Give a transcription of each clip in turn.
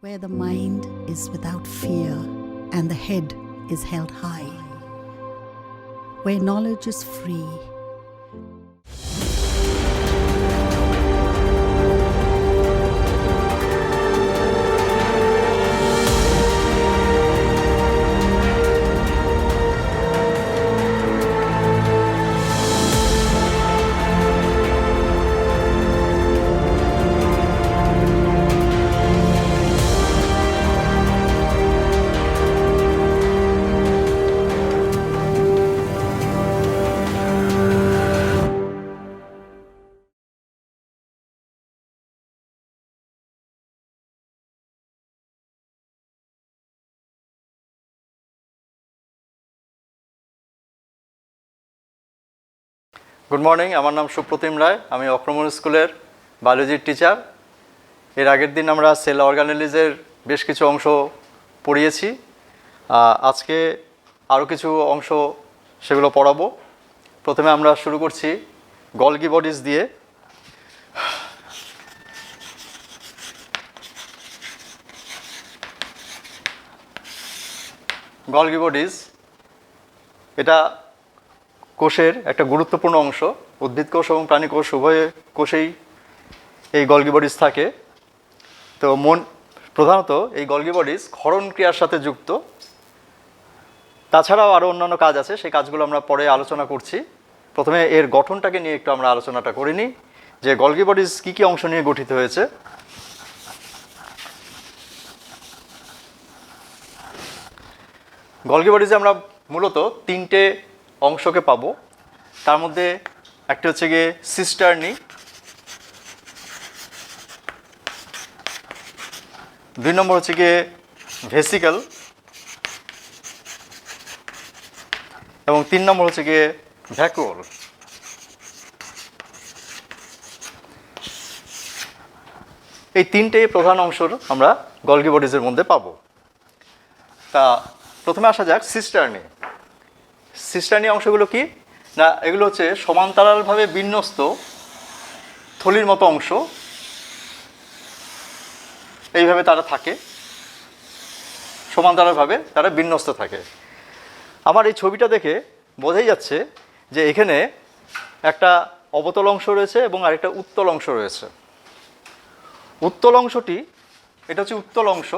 where the mind is without fear and the head is held high, where knowledge is free. Good morning, আমার নাম সুপ্রতিম রায়। আমি অক্রমণ স্কুলের বায়োলজির teacher. এর আগের দিন আমরা সেল অর্গানেলিজের বেশ কিছু অংশ পড়িয়েছি। আজকে আরও কিছু অংশ সেগুলো পড়াবো। প্রথমে আমরা শুরু করছি গলগি বডিজ দিয়ে। গলগি বডিজ এটা কোষের একটা গুরুত্বপূর্ণ অংশ। উদ্ভিদ কোষ এবং প্রাণী কোষ উভয় কোষেই এই গলগি বডিজ থাকে। তো প্রধানত এই গলগি বডিজ ক্ষরণ ক্রিয়ার সাথে যুক্ত। তাছাড়াও আরও অন্যান্য কাজ আছে, সেই কাজগুলো আমরা পরে আলোচনা করছি। প্রথমে এর গঠনটাকে নিয়ে একটু আমরা আলোচনাটা করে নিই, যে গলগি বডিজ কী কী অংশ নিয়ে গঠিত হয়েছে। গলগি বডিজে আমরা মূলত তিনটে অংশকে পাবো। তার মধ্যে একটা হচ্ছে গিয়ে সিস্টার্নি, দুই নম্বর হচ্ছে গিয়ে ভেসিকল, এবং তিন নম্বর হচ্ছে গিয়ে ভ্যাকুওল। এই তিনটে প্রধান অংশ আমরা গলগি বডিজের মধ্যে পাবো। তা প্রথমে আসা যাক সিস্টার্নি। সিস্টার্নি অংশগুলো কি না, এগুলো হচ্ছে সমান্তরালভাবে বিন্যস্ত থলির মতো অংশ। এইভাবে তারা থাকে, সমান্তরালভাবে তারা বিন্যস্ত থাকে। আমার এই ছবিটা দেখে বোঝাই যাচ্ছে যে এখানে একটা অবতল অংশ রয়েছে এবং আরেকটা উত্তল অংশ রয়েছে। উত্তল অংশটি, এটা হচ্ছে উত্তল অংশ,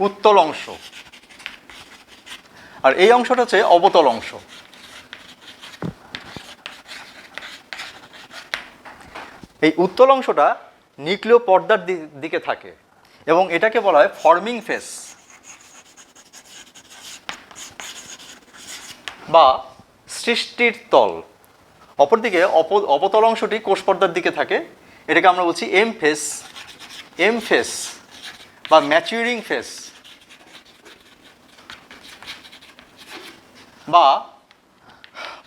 উত্তল অংশ, আর এই অংশটা হচ্ছে অবতল অংশ। এই উত্তল অংশটা নিউক্লিয় পর্দার দিকে থাকে এবং এটাকে বলা হয় ফর্মিং ফেস বা সৃষ্টির তল। অপরদিকে অবতল অংশটি কোষ পর্দার দিকে থাকে, এটাকে আমরা বলছি এম ফেস, এম ফেস বা ম্যাচিউরিং ফেস বা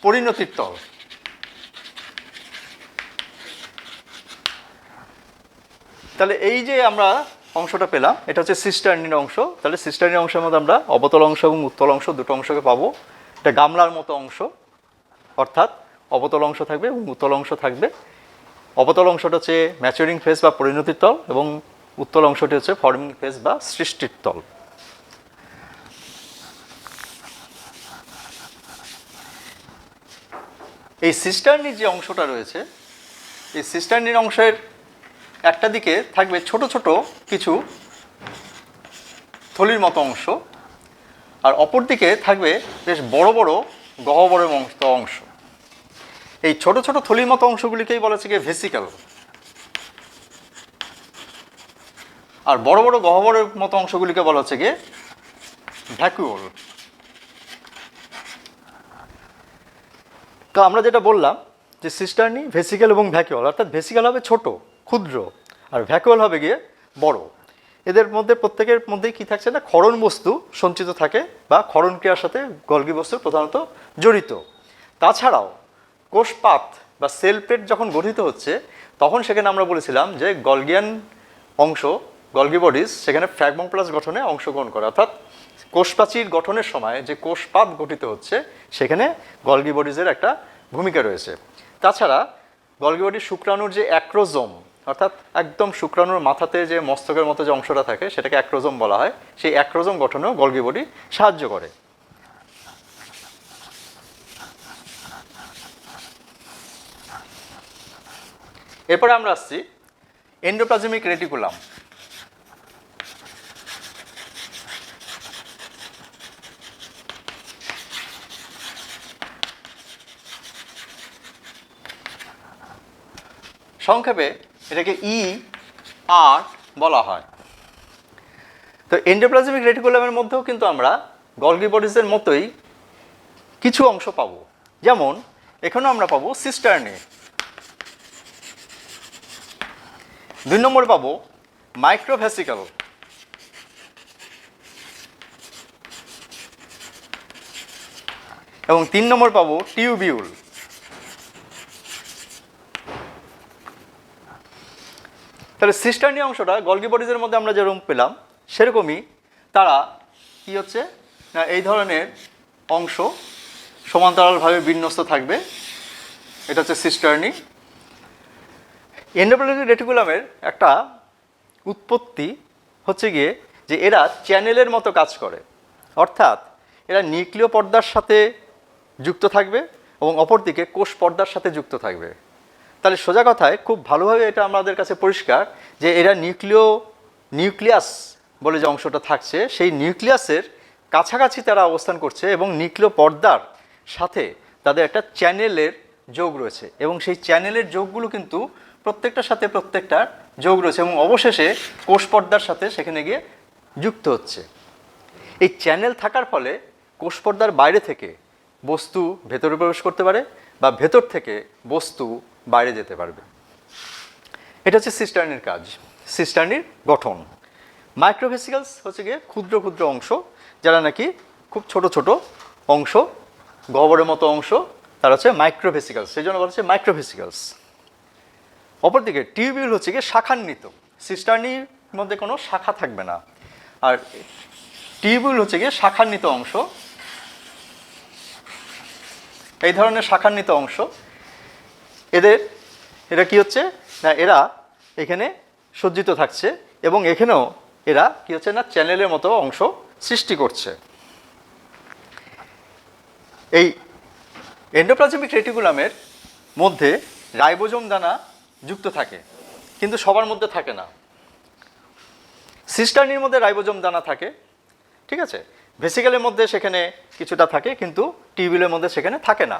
পরিণতির তল। তাহলে এই যে আমরা অংশটা পেলাম, এটা হচ্ছে সিস্টার্নির অংশ। তাহলে সিস্টার্নির অংশের মধ্যে আমরা অবতল অংশ এবং উত্তল অংশ দুটো অংশকে পাবো। এটা গামলার মতো অংশ, অর্থাৎ অবতল অংশ থাকবে এবং উত্তল অংশ থাকবে। অবতল অংশটা হচ্ছে ম্যাচুরিং ফেস বা পরিণতির তল এবং উত্তল অংশটি হচ্ছে ফর্মিং ফেস বা সৃষ্টির তল। এই সিস্টার্নির যে অংশটা রয়েছে, এই সিস্টার্নির অংশের একটা দিকে থাকবে ছোট ছোট কিছু থলির মতো অংশ, আর অপর দিকে থাকবে বেশ বড় বড় গহ্বরের অংশ। এই ছোট ছোট থলির মতো অংশগুলিকেই বলা হচ্ছে গিয়ে ভেসিকল, আর বড় বড় গহ্বরের মতো অংশগুলিকে বলা হচ্ছে গিয়ে ভ্যাকুওল। তো আমরা যেটা বললাম যে সিস্টার্নি, ভেসিকল এবং ভ্যাকুওল, অর্থাৎ ভেসিকল হবে ছোট ক্ষুদ্র আর ভ্যাকুওল হবে গিয়ে বড়। এদের মধ্যে প্রত্যেকের মধ্যেই কী থাকছে না, ক্ষরণ বস্তু সঞ্চিত থাকে বা ক্ষরণ ক্রিয়ার সাথে গলগি বস্তু প্রধানত জড়িত। তাছাড়াও কোষপাত বা সেল প্লেট যখন গঠিত হচ্ছে তখন সেখানে আমরা বলেছিলাম যে গলগিয়ান অংশ, গলগি বডিজ সেখানে ফ্র্যাগমোপ্লাস্ট গঠনে অংশগ্রহণ করে, অর্থাৎ কোষপ্রাচীর গঠনের সময় যে কোষপাত গঠিত হচ্ছে সেখানে গলগি বডিজের একটা ভূমিকা রয়েছে। তাছাড়া গলগি বডির শুক্রাণুর যে অ্যাক্রোজোম অর্থাৎ একদম শুক্রাণুর মাথাতে যে মস্তকের মতো যে অংশটা থাকে সেটাকে অ্যাক্রোজোম বলা হয়। সেই অ্যাক্রোজোম গঠনেও গলগি বডি সাহায্য করে। এরপরে আমরা আসছি এন্ডোপ্লাজমিক রেটিকুলাম। সংক্ষেপে এটাকে ER বলা হয়। তো এন্ডোপ্লাজমিক রেটিকুলামের মধ্যেও কিন্তু আমরা গলগি বডিজের মতোই কিছু অংশ পাবো। যেমন এখানেও আমরা পাবো সিস্টার্নি, 2 নম্বরে পাবো মাইক্রোভেসিকল, এবং 3 নম্বর পাবো টিউবিউল। তাহলে সিস্টার্নি অংশটা গলগি বডিজের মধ্যে আমরা যেরকম পেলাম সেরকমই তারা কি হচ্ছে না এই ধরনের অংশ সমান্তরালভাবে বিন্যস্ত থাকবে। এটা হচ্ছে সিস্টার্নি। এন্ডোপ্লাজমিক রেটিকুলামের একটা উৎপত্তি হচ্ছে গিয়ে যে এরা চ্যানেলের মতো কাজ করে, অর্থাৎ এরা নিউক্লিয় পর্দার সাথে যুক্ত থাকবে এবং অপরদিকে কোষ পর্দার সাথে যুক্ত থাকবে। তাহলে সোজা কথায় খুব ভালোভাবে এটা আমাদের কাছে পরিষ্কার যে এরা নিউক্লিয়াস বলে যে অংশটা থাকছে সেই নিউক্লিয়াসের কাছাকাছি তারা অবস্থান করছে এবং নিউক্লিয় পর্দার সাথে তাদের একটা চ্যানেলের যোগ রয়েছে এবং সেই চ্যানেলের যোগগুলো কিন্তু প্রত্যেকটার সাথে প্রত্যেকটার যোগ রয়েছে এবং অবশেষে কোষ পর্দার সাথে সেখানে গিয়ে যুক্ত হচ্ছে। এই চ্যানেল থাকার ফলে কোষ পর্দার বাইরে থেকে বস্তু ভেতরে প্রবেশ করতে পারে বা ভেতর থেকে বস্তু বাইরে যেতে পারবে। এটা হচ্ছে সিস্টার্নির কাজ, সিস্টার্নির গঠন। মাইক্রোভেসিকলস হচ্ছে গিয়ে ক্ষুদ্র ক্ষুদ্র অংশ, যারা নাকি খুব ছোট ছোট অংশ, গহ্বরের মতো অংশ, তারা হচ্ছে মাইক্রোভেসিকলস, সেই জন্য বলা হচ্ছে মাইক্রোভেসিকলস। অপরদিকে টিউবিউল হচ্ছে গিয়ে শাখান্বিত, সিস্টার্নির মধ্যে কোনো শাখা থাকবে না, আর টিউবিউল হচ্ছে গিয়ে শাখান্বিত অংশ। এই ধরনের শাখান্বিত অংশ এরা কি হচ্ছে না এরা এখানে সজ্জিত থাকছে এবং এখানেও এরা কি হচ্ছে না চ্যানেলের মতো অংশ সৃষ্টি করছে। এই এন্ডোপ্লাজমিক রেটিকুলামের মধ্যে রাইবোজোম দানা যুক্ত থাকে, কিন্তু সবার মধ্যে থাকে না। সিস্টার্নির মধ্যে রাইবোজোম দানা থাকে, ঠিক আছে, ভেসিকেলের মধ্যে সেখানে কিছুটা থাকে, কিন্তু টিউবিউলের মধ্যে সেখানে থাকে না।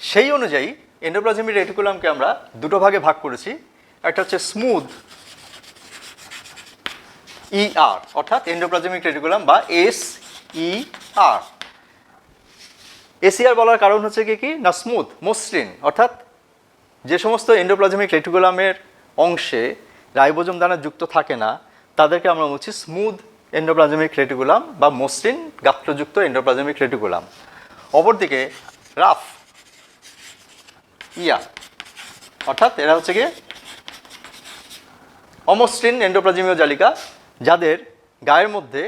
সেই অনুযায়ী এন্ডোপ্লাজমিক রেটিকুলামকে আমরা দুটো ভাগে ভাগ করেছি। একটা হচ্ছে স্মুথ ER অর্থাৎ এন্ডোপ্লাজমিক রেটিকুলাম বা SER। SER বলার কারণ হচ্ছে কি না স্মুথ, মসৃণ, অর্থাৎ যে সমস্ত এন্ডোপ্লাজমিক রেটিকুলামের অংশে রাইবোজোম দানা যুক্ত থাকে না তাদেরকে আমরা বলছি স্মুথ এন্ডোপ্লাজমিক রেটিকুলাম বা মসৃণ গাত্রযুক্ত এন্ডোপ্লাজমিক রেটিকুলাম। অপরদিকে রাফ ER অর্থাৎ এরা হচ্ছে গিয়ে অমসৃণ এন্ডোপ্লাজমীয় জালিকা, যাদের গায়ের মধ্যে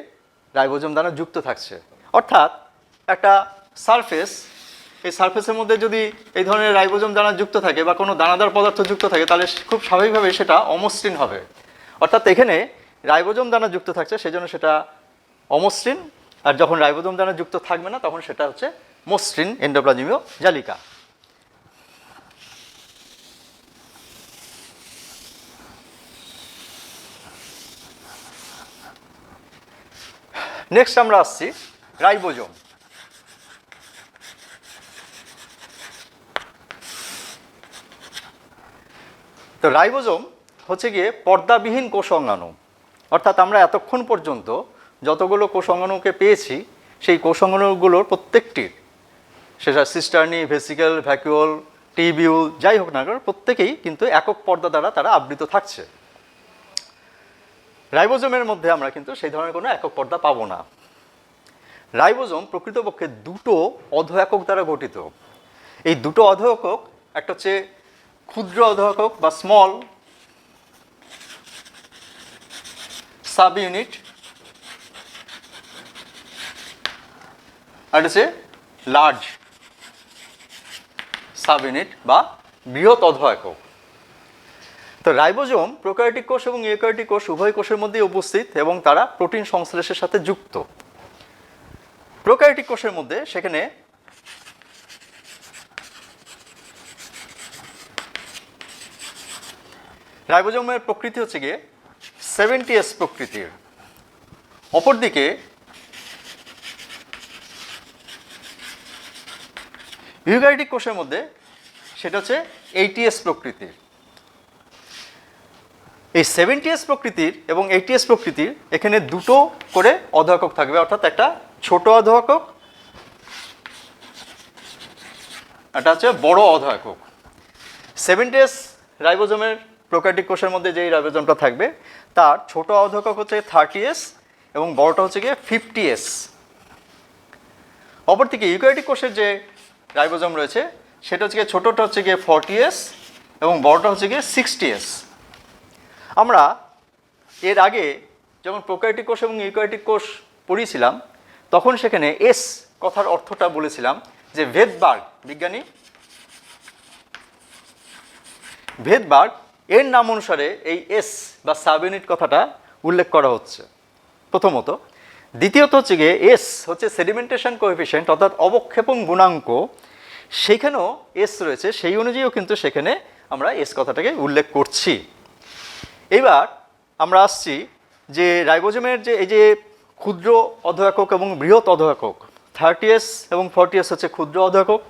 রাইবোজোম দানা যুক্ত থাকছে। অর্থাৎ একটা সারফেস, এই সারফেসের মধ্যে যদি এই ধরনের রাইবোজোম দানা যুক্ত থাকে বা কোনো দানাদার পদার্থ যুক্ত থাকে তাহলে খুব স্বাভাবিকভাবে সেটা অমসৃণ হবে। অর্থাৎ এখানে রাইবোজোম দানা যুক্ত থাকছে সেজন্য সেটা অমসৃণ, আর যখন রাইবোজোম দানা যুক্ত থাকবে না তখন সেটা হচ্ছে মসৃণ এন্ডোপ্লাজমীয় জালিকা। নেক্সট আমরা আসছি রাইবোজোম। তো রাইবোজোম হচ্ছে গিয়ে পর্দাবিহীন কোষ অঙ্গাণু, অর্থাৎ আমরা এতক্ষণ পর্যন্ত যতগুলো কোষ অঙ্গাণুকে পেয়েছি সেই কোষ অঙ্গাণুগুলোর প্রত্যেকটির, সেটা সিস্টার্নি, ভেসিকেল, ভ্যাকুওল, টিবিউল যাই হোক না কেন, প্রত্যেকেই কিন্তু একক পর্দা দ্বারা তারা আবৃত থাকছে। রাইবোজোমের মধ্যে আমরা কিন্তু সেই ধরনের কোনো একক পর্দা পাবো না। রাইবোজোম প্রকৃতপক্ষে দুটো অধ একক দ্বারা গঠিত। এই দুটো অধ একক, একটা হচ্ছে ক্ষুদ্র অধ একক বা স্মল সাব ইউনিট, আর হচ্ছে লার্জ সাব ইউনিট বা বৃহৎ অধ একক। তো রাইবোজোম প্রোক্যারিওটিক কোষ এবং ইউক্যারিওটিক কোষ উভয় কোষের মধ্যেই উপস্থিত এবং তারা প্রোটিন সংশ্লেষের সাথে যুক্ত। প্রোক্যারিওটিক কোষের মধ্যে সেখানে রাইবোজোমের প্রকৃতি হচ্ছে গিয়ে 70S প্রকৃতির, অপরদিকে ইউক্যারিওটিক কোষের মধ্যে সেটা হচ্ছে 80S প্রকৃতির। এই 70S প্রকৃতির এবং 80S প্রকৃতির এখানে দুটো করে অধঃএকক থাকবে, অর্থাৎ একটা ছোট অধঃএকক, এটা হচ্ছে বড় অধঃএকক। 70S রাইবোজোমের প্রোক্যারিওটিক কোষের মধ্যে যেই রাইবোজোমটা থাকবে তার ছোট অধঃএকক হচ্ছে 30S এবং বড়টা হচ্ছে গিয়ে 50S। অপরদিকে ইউক্যারিওটিক কোষের যে রাইবোজোম রয়েছে সেটা হচ্ছে গিয়ে ছোটটা হচ্ছে গিয়ে 40S এবং বড়টা হচ্ছে গিয়ে 60S। আমরা এর আগে যখন প্রোক্যারিওটিক কোষ এবং ইউক্যারিওটিক কোষ পড়িয়েছিলাম তখন সেখানে এস কথার অর্থটা বলেছিলাম যে ভেদবার্গ বিজ্ঞানী ভেদবার্গ এর নাম অনুসারে এই এস বা সাব ইউনিট কথাটা উল্লেখ করা হচ্ছে প্রথমত। দ্বিতীয়ত হচ্ছে গিয়ে এস হচ্ছে সেডিমেন্টেশন কোএফিসিয়েন্ট অর্থাৎ অবক্ষেপণ গুণাঙ্ক, সেইখানেও এস রয়েছে, সেই অনুযায়ীও কিন্তু সেখানে আমরা এস কথাটাকে উল্লেখ করছি। এবার আমরা আসছি যে রাইবোজোমের যে এই যে ক্ষুদ্র অধঃএকক এবং বৃহৎ অধঃএকক 30S এবং 40S হচ্ছে ক্ষুদ্র অধঃএকক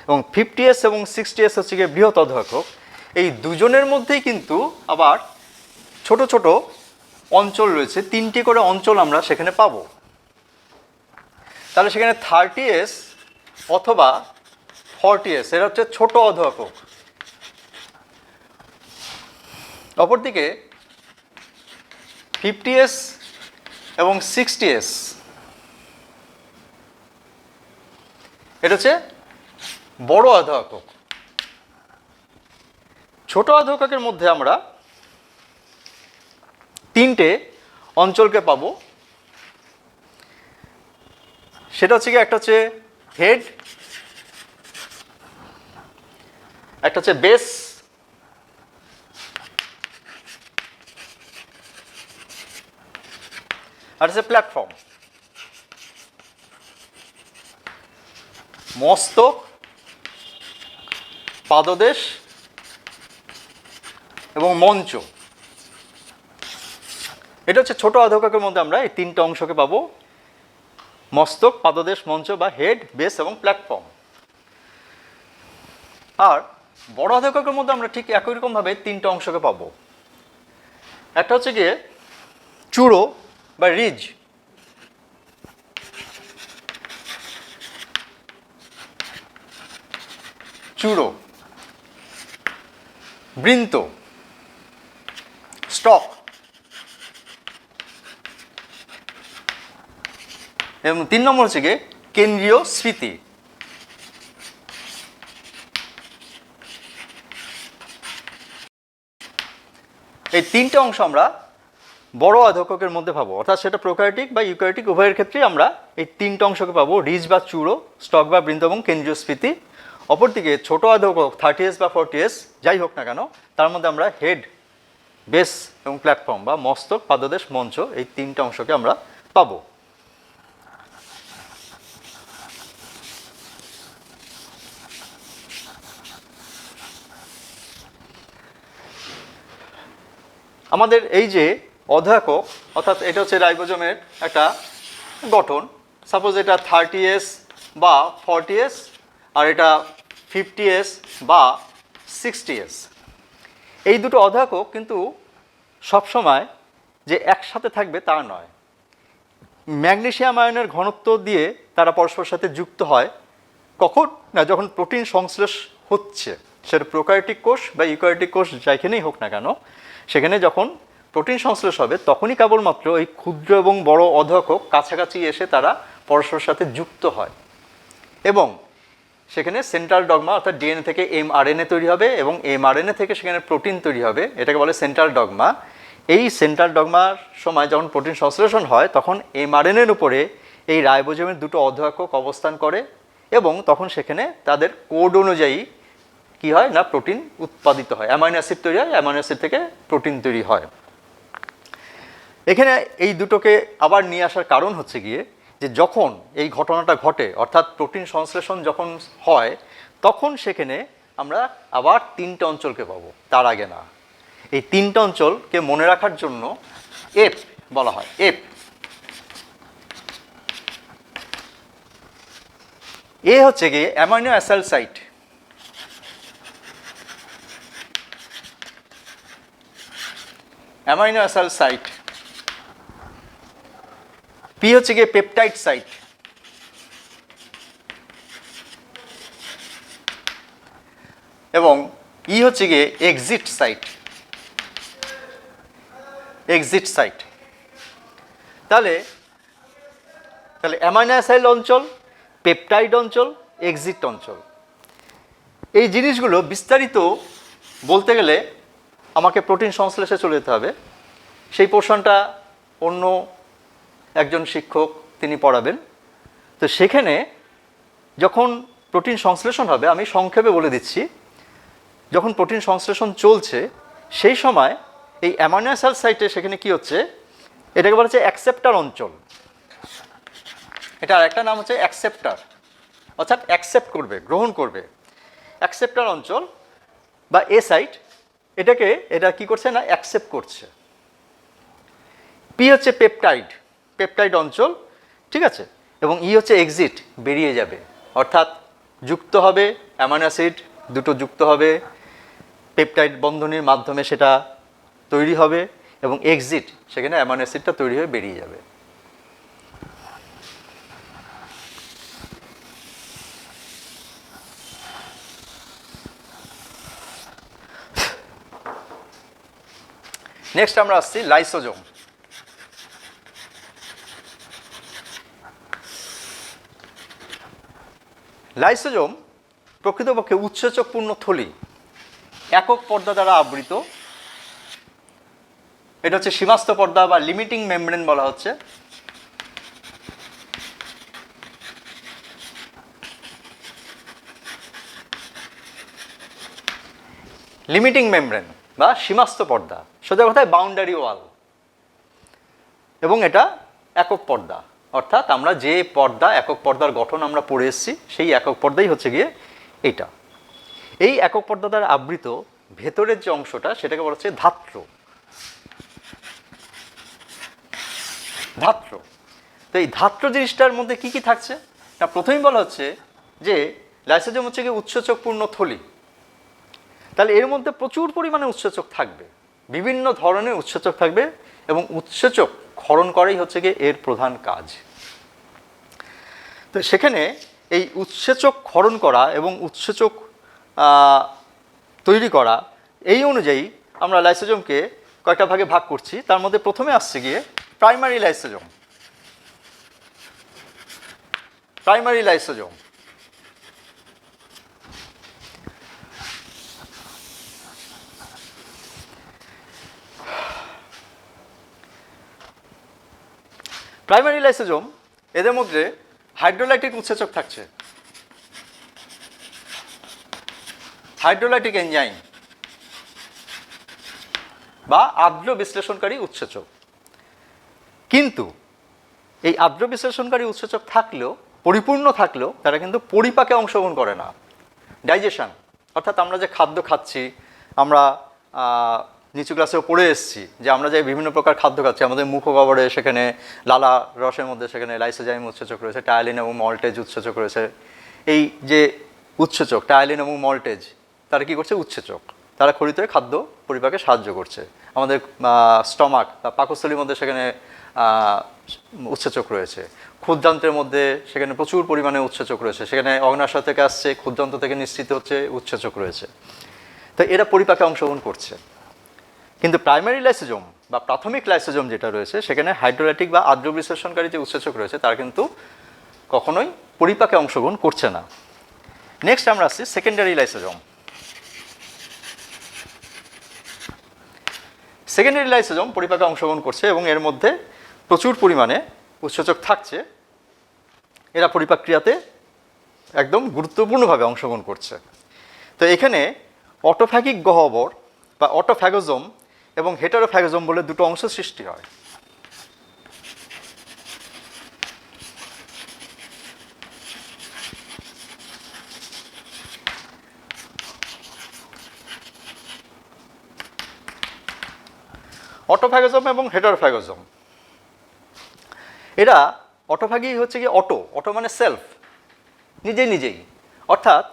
এবং 50S এবং 60S হচ্ছে গিয়ে বৃহৎ অধঃএকক। এই দুজনের মধ্যেই কিন্তু আবার ছোট ছোট অঞ্চল রয়েছে, 3টি করে অঞ্চল আমরা সেখানে পাবো। তাহলে সেখানে 30S অথবা 40S এরা হচ্ছে ছোট অধঃএকক, অপরদিকে 50S এবং 60S এটা হচ্ছে বড় অধঃএকক। ছোট অধঃএককের মধ্যে আমরা 3টে অঞ্চলকে পাবো, সেটা হচ্ছে কি একটা হচ্ছে হেড, একটা হচ্ছে বেস আর হচ্ছে প্ল্যাটফর্ম। মস্তক, পাদদেশ এবং মঞ্চ, এটা হচ্ছে ছোট অধঃএককের মধ্যে আমরা এই 3টে অংশকে পাবো, মস্তক, পাদদেশ, মঞ্চ বা হেড, বেস এবং প্ল্যাটফর্ম। আর বড় অধঃএককের মধ্যে আমরা ঠিক একই রকমভাবে 3টে অংশকে পাবো। একটা হচ্ছে গিয়ে চূড়ো বা রিজ, চূড়ো, বৃন্ত, স্টক এবং 3 নম্বর হচ্ছে গিয়ে কেন্দ্রীয় স্ফীতি। এই 3টে অংশ আমরা বড় অধঃএককের মধ্যে পাবো, অর্থাৎ সেটা প্রোক্যারিওটিক বা ইউক্যারিওটিক উভয়ের ক্ষেত্রেই আমরা এই 3টে অংশকে পাবো, রিজ বা চূড়ো, স্টক বা বৃন্ত এবং কেন্দ্রীয় স্ফীতি। অপরদিকে ছোট অধঃএকক 30S বা 40S যাই হোক না কেন তার মধ্যে আমরা হেড, বেস এবং প্ল্যাটফর্ম বা মস্তক, পাদদেশ, মঞ্চ এই 3টে অংশকে আমরা পাবো। আমাদের এই যে অধঃএকক অর্থাৎ এটা হচ্ছে রাইবোজোমের একটা গঠন, সাপোজ এটা 30S বা 40S আর এটা 50S বা 60S। এই দুটো অধঃএকক কিন্তু সবসময় যে একসাথে থাকবে তা নয়, ম্যাগনেসিয়াম আয়নের ঘনত্ব দিয়ে তারা পরস্পরের সাথে যুক্ত হয়। কখন না, যখন প্রোটিন সংশ্লেষ হচ্ছে, সেটা প্রোক্যারিওটিক কোষ বা ইউক্যারিওটিক কোষ যেখানেই হোক না কেন, সেখানে যখন প্রোটিন সংশ্লেষ হবে তখনই কেবলমাত্র এই ক্ষুদ্র এবং বড় অধঃএকক কাছাকাছি এসে তারা পরস্পরের সাথে যুক্ত হয় এবং সেখানে সেন্ট্রাল ডগমা অর্থাৎ ডিএনএ থেকে mRNA তৈরি হবে এবং mRNA থেকে সেখানে প্রোটিন তৈরি হবে, এটাকে বলে সেন্ট্রাল ডগমা। এই সেন্ট্রাল ডগমার সময় যখন প্রোটিন সংশ্লেষণ হয় তখন mRNA-র উপরে এই রাইবোজোমের দুটো অধঃএকক অবস্থান করে এবং তখন সেখানে তাদের কোড অনুযায়ী কি হয় না প্রোটিন উৎপাদিত হয়, অ্যামাইনো অ্যাসিড তৈরি হয়, অ্যামাইনো অ্যাসিড থেকে প্রোটিন তৈরি হয়। এখানে এই দুটোকে আবার নিয়ে আসার কারণ হচ্ছে গিয়ে যে যখন এই ঘটনাটা ঘটে অর্থাৎ প্রোটিন সংশ্লেষণ যখন হয় তখন সেখানে আমরা আবার 3টে অঞ্চলকে পাবো, তার আগে না। এই 3টে অঞ্চলকে মনে রাখার জন্য এফ বলা হয়। এফ এ হচ্ছে গিয়ে amino acyl site, amino acyl site. P হচ্ছে গিয়ে পেপটাইড সাইট, এবং ই হচ্ছে গিয়ে এক্সিট সাইট, এক্সিট সাইট। তাহলে অ্যামাইনো অ্যাসাইল অঞ্চল, পেপটাইড অঞ্চল, এক্সিট অঞ্চল, এই জিনিসগুলো বিস্তারিত বলতে গেলে আমাকে প্রোটিন সংশ্লেষে চলে যেতে হবে। সেই পোর্শনটা অন্য একজন শিক্ষক তিনি পড়াবেন। তো সেখানে যখন প্রোটিন সংশ্লেষণ হবে, আমি সংক্ষেপে বলে দিচ্ছি, যখন প্রোটিন সংশ্লেষণ চলছে সেই সময় এই অ্যামাইনো অ্যাসাইল সাইটে সেখানে কি হচ্ছে, এটাকে বলা হচ্ছে অ্যাকসেপ্টার অঞ্চল। এটার একটা নাম হচ্ছে অ্যাকসেপ্টার, অর্থাৎ অ্যাকসেপ্ট করবে, গ্রহণ করবে। অ্যাকসেপ্টার অঞ্চল বা এ সাইট এটা কি করছে না অ্যাকসেপ্ট করছে। পি হচ্ছে পেপটাইড, পেপটাইড অঞ্চল, ঠিক আছে, এবং ই হচ্ছে এক্সিট, বেরিয়ে যাবে, অর্থাৎ যুক্ত হবে অ্যামাইনো অ্যাসিড দুটো যুক্ত হবে, পেপটাইড বন্ধনীর মাধ্যমে সেটা তৈরি হবে, এবং এক্সিট সেখানে অ্যামাইনো অ্যাসিডটা তৈরি হয়ে বেরিয়ে যাবে। নেক্সট আমরা আসছি লাইসোজোম। লাইসোজোম প্রকৃতপক্ষে উৎসেচকপূর্ণ থলি, একক পর্দা দ্বারা আবৃত। এটা হচ্ছে সীমাস্থ পর্দা বা লিমিটিং মেমব্রেন বলা হচ্ছে। লিমিটিং মেমব্রেন বা সীমাস্থ পর্দা, সোজা কথায় বাউন্ডারি ওয়াল, এবং এটা একক পর্দা, অর্থাৎ আমরা যে পর্দা একক পর্দার গঠন আমরা পড়ে এসেছি সেই একক পর্দাই হচ্ছে গিয়ে এইটা। এই একক পর্দা দ্বারা আবৃত ভেতরের যে অংশটা সেটাকে বলা হচ্ছে ধাত্র। ধাত্র, তো এই ধাত্র জিনিসটার মধ্যে কি কি থাকছে না, প্রথমেই বলা হচ্ছে যে লাইসোজোম হচ্ছে গিয়ে উৎসেচকপূর্ণ থলি। তাহলে এর মধ্যে প্রচুর পরিমাণে উৎসেচক থাকবে, বিভিন্ন ধরনের উৎসেচক থাকবে, এবং উৎসেচক ক্ষরণ করাই হচ্ছে গিয়ে এর প্রধান কাজ। তো সেখানে এই উৎসেচক ক্ষরণ করা এবং উৎসেচক তৈরি করা, এই অনুযায়ী আমরা লাইসোজোমকে কয়েকটা ভাগে ভাগ করছি। তার মধ্যে প্রথমে আসছে গিয়ে primary lysosome. Primary lysosome primary lysosome, এদের মধ্যে হাইড্রোলাইটিক উৎসেচক থাকছে, হাইড্রোলাইটিক এনজাইম বা আর্দ্র বিশ্লেষণকারী উৎসেচক। কিন্তু এই আর্দ্র বিশ্লেষণকারী উৎসেচক থাকলেও, পরিপূর্ণ থাকলেও, তারা কিন্তু পরিপাকে অংশগ্রহণ করে না। ডাইজেশন, অর্থাৎ আমরা যে খাদ্য খাচ্ছি, আমরা নিচু ক্লাসেও পড়ে এসেছি যে আমরা যে বিভিন্ন প্রকার খাদ্য খাচ্ছি, আমাদের মুখগহ্বরে সেখানে লালা রসের মধ্যে সেখানে লাইসোজাইম উৎসেচক রয়েছে, টায়ালিন এবং মল্টেজ উৎসেচক রয়েছে। এই যে উৎসেচক টায়ালিন এবং মল্টেজ, তারা কি করছে, উৎসেচক, তারা খরিত হয়ে খাদ্য পরিপাকে সাহায্য করছে। আমাদের স্টমাক বা পাকস্থলীর মধ্যে সেখানে উৎসেচক রয়েছে, ক্ষুদ্রান্তের মধ্যে সেখানে প্রচুর পরিমাণে উৎসেচক রয়েছে, সেখানে অগ্নাশয় থেকে আসছে, ক্ষুদ্রান্ত থেকে নিঃসৃত হচ্ছে, উৎসেচক রয়েছে। তো এরা পরিপাকে অংশগ্রহণ করছে। কিন্তু প্রাইমারি লাইসোজোম বা প্রাথমিক লাইসোজোম যেটা রয়েছে, সেখানে হাইড্রোলাইটিক বা আর্দ্র বিশ্লেষণকারী যে উৎসেচক রয়েছে তারা কিন্তু কখনোই পরিপাকে অংশগ্রহণ করছে না। নেক্সট আমরা আসছি সেকেন্ডারি লাইসোজোম। সেকেন্ডারি লাইসোজোম পরিপাকে অংশগ্রহণ করছে এবং এর মধ্যে প্রচুর পরিমাণে উৎসেচক থাকছে, এরা পরিপাক ক্রিয়াতে একদম গুরুত্বপূর্ণভাবে অংশগ্রহণ করছে। তো এখানে অটোফ্যাগিক গহ্বর বা অটোফ্যাগোজোম এবং হেটারোফ্যাগোজোম বলে দুটো অংশ সৃষ্টি হয়। অটোফ্যাগোজোম এবং হেটারোফ্যাগোজোম, এরা অটোফ্যাগি হচ্ছে কি অটো মানে সেলফ, নিজেই, অর্থাৎ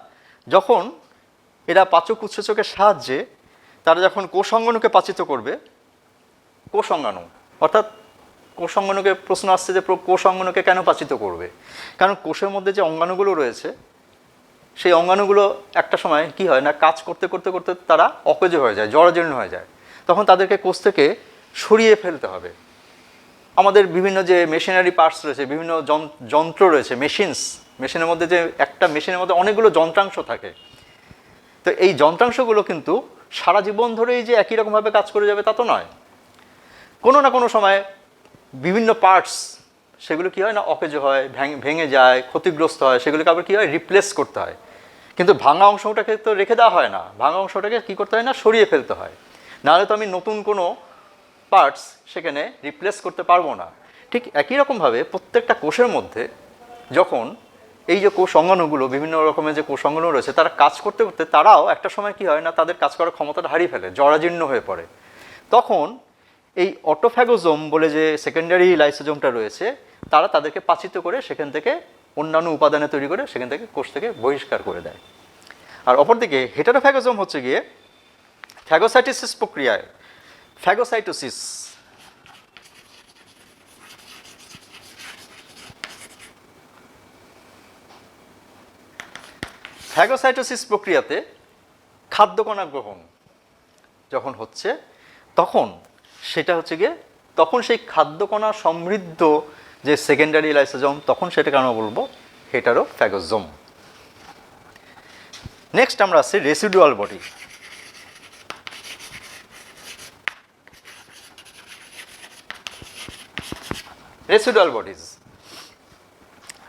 যখন এরা পাচক উৎসেচকের সাহায্যে তারা যখন কোষ অঙ্গাণুকে পাচিত করবে, কোষ অঙ্গাণু অর্থাৎ কোষ অঙ্গাণুকে প্রশ্ন আসছে যে কোষ অঙ্গাণুকে কেন পাচিত করবে, কারণ কোষের মধ্যে যে অঙ্গাণুগুলো রয়েছে সেই অঙ্গাণুগুলো একটা সময় কি হয় না, কাজ করতে করতে করতে তারা অকেজ হয়ে যায়, জরাজীর্ণ হয়ে যায়, তখন তাদেরকে কোষ থেকে সরিয়ে ফেলতে হবে। আমাদের বিভিন্ন যে মেশিনারি পার্টস রয়েছে, বিভিন্ন যন্ত্র রয়েছে, মেশিনের মধ্যে যে একটা মেশিনের মধ্যে অনেকগুলো যন্ত্রাংশ থাকে, তো এই যন্ত্রাংশগুলো কিন্তু সারা জীবন ধরেই যে একই রকমভাবে কাজ করে যাবে তা তো নয়। কোনো না কোনো সময় বিভিন্ন পার্টস সেগুলো কী হয় না, অকেজ হয়, ভেঙে যায়, ক্ষতিগ্রস্ত হয়, সেগুলোকে আবার কী হয়, রিপ্লেস করতে হয়। কিন্তু ভাঙা অংশটাকে তো রেখে দেওয়া হয় না, ভাঙা অংশটাকে কী করতে হয় না, সরিয়ে ফেলতে হয়, নাহলে তো আমি নতুন কোনো পার্টস সেখানে রিপ্লেস করতে পারবো না। ঠিক একই রকমভাবে প্রত্যেকটা কোষের মধ্যে যখন এই যে কোষ অঙ্গাণুগুলো, বিভিন্ন রকমের যে কোষ অঙ্গাণু রয়েছে, তারা কাজ করতে করতে তারাও একটা সময় কি হয় না, তাদের কাজ করার ক্ষমতাটা হারিয়ে ফেলে, জরাজীর্ণ হয়ে পড়ে। তখন এই অটোফ্যাগোজোম বলে যে সেকেন্ডারি লাইসোজোমটা রয়েছে, তারা তাদেরকে পাচিত করে সেখান থেকে অন্যান্য উপাদানে তৈরি করে সেখান থেকে কোষ থেকে বহিষ্কার করে দেয়। আর অপরদিকে হেটারোফ্যাগোজোম হচ্ছে গিয়ে ফ্যাগোসাইটোসিস প্রক্রিয়ায়, ফ্যাগোসাইটোসিস ফ্যাগোসাইটোসিস প্রক্রিয়াতে খাদ্যকণা গ্রহণ যখন হচ্ছে, তখন সেটা হচ্ছে গিয়ে, তখন সেই খাদ্যকণা সমৃদ্ধ যে সেকেন্ডারি লাইসোজোম, তখন সেটাকে আমরা বলবো হেটারোফ্যাগোজোম। নেক্সট আমরা আসছি residual body. Residual bodies,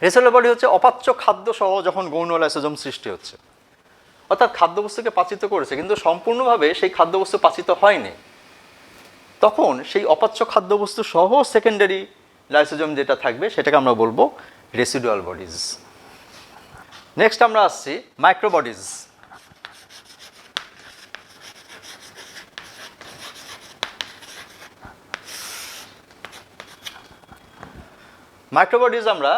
residual body হচ্ছে অপাচ্য খাদ্য সহ যখন গৌণ লাইসোজোম সৃষ্টি হচ্ছে, অর্থাৎ খাদ্যবস্তুকে পাচিত করেছে কিন্তু সম্পূর্ণভাবে সেই খাদ্যবস্তু পাচিত হয়নি, তখন সেই অপাচ্য খাদ্যবস্তু সহ সেকেন্ডারি লাইসোজোম যেটা থাকবে সেটাকে আমরা বলবো রেসিডুয়াল বডিজ। নেক্সট আমরা আসছি মাইক্রোবডিজ। মাইক্রোবডিজ আমরা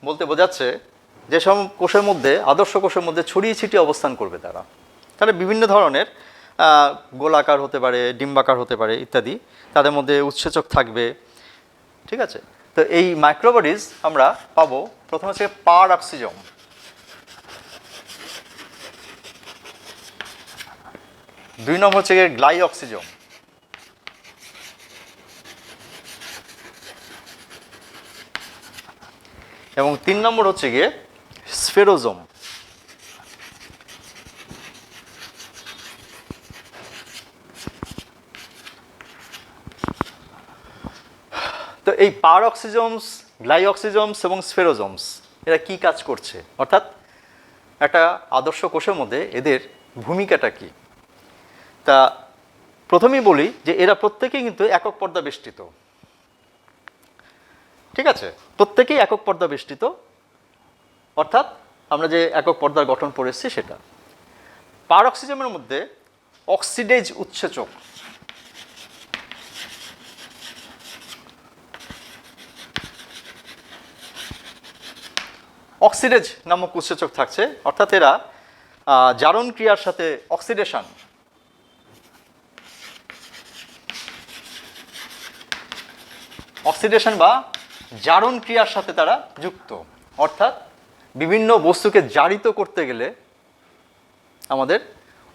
বলতে বোঝাচ্ছে যেসব কোষের মধ্যে, আদর্শ কোষের মধ্যে ছড়িয়ে ছিটিয়ে অবস্থান করবে তারা বিভিন্ন ধরনের গোলাকার হতে পারে, ডিম্বাকার হতে পারে ইত্যাদি, তাদের মধ্যে উৎসেচক থাকবে, ঠিক আছে। তো এই মাইক্রোবডিজ আমরা পাবো প্রথম হচ্ছে পারঅক্সিজোম, দুই নম্বর হচ্ছে গ্লাইঅক্সিজোম, এবং তিন নম্বর হচ্ছে গিয়ে স্ফেরোজোম। তো এই পারঅক্সিজোমস, গ্লাইঅক্সিজোমস এবং স্ফেরোজোমস এরা কি কাজ করছে, অর্থাৎ একটা আদর্শ কোষের মধ্যে এদের ভূমিকাটা কি? তা প্রথমেই বলি যে এরা প্রত্যেকেই কিন্তু একক পর্দা বেষ্টিত, ঠিক আছে, প্রত্যেকেই একক পর্দা বেষ্টিত, অর্থাৎ আমরা যে একক পর্দার গঠন পড়েছি সেটা। পারঅক্সিজোমের মধ্যে অক্সিডেজ উৎসেচক, অক্সিডেজ নামক উৎসেচক থাকছে, অর্থাৎ এরা জারণ ক্রিয়ার সাথে অক্সিডেশন বা জারণ ক্রিয়ার সাথে তারা যুক্ত, অর্থাৎ বিভিন্ন বস্তুকে জারিত করতে গেলে আমাদের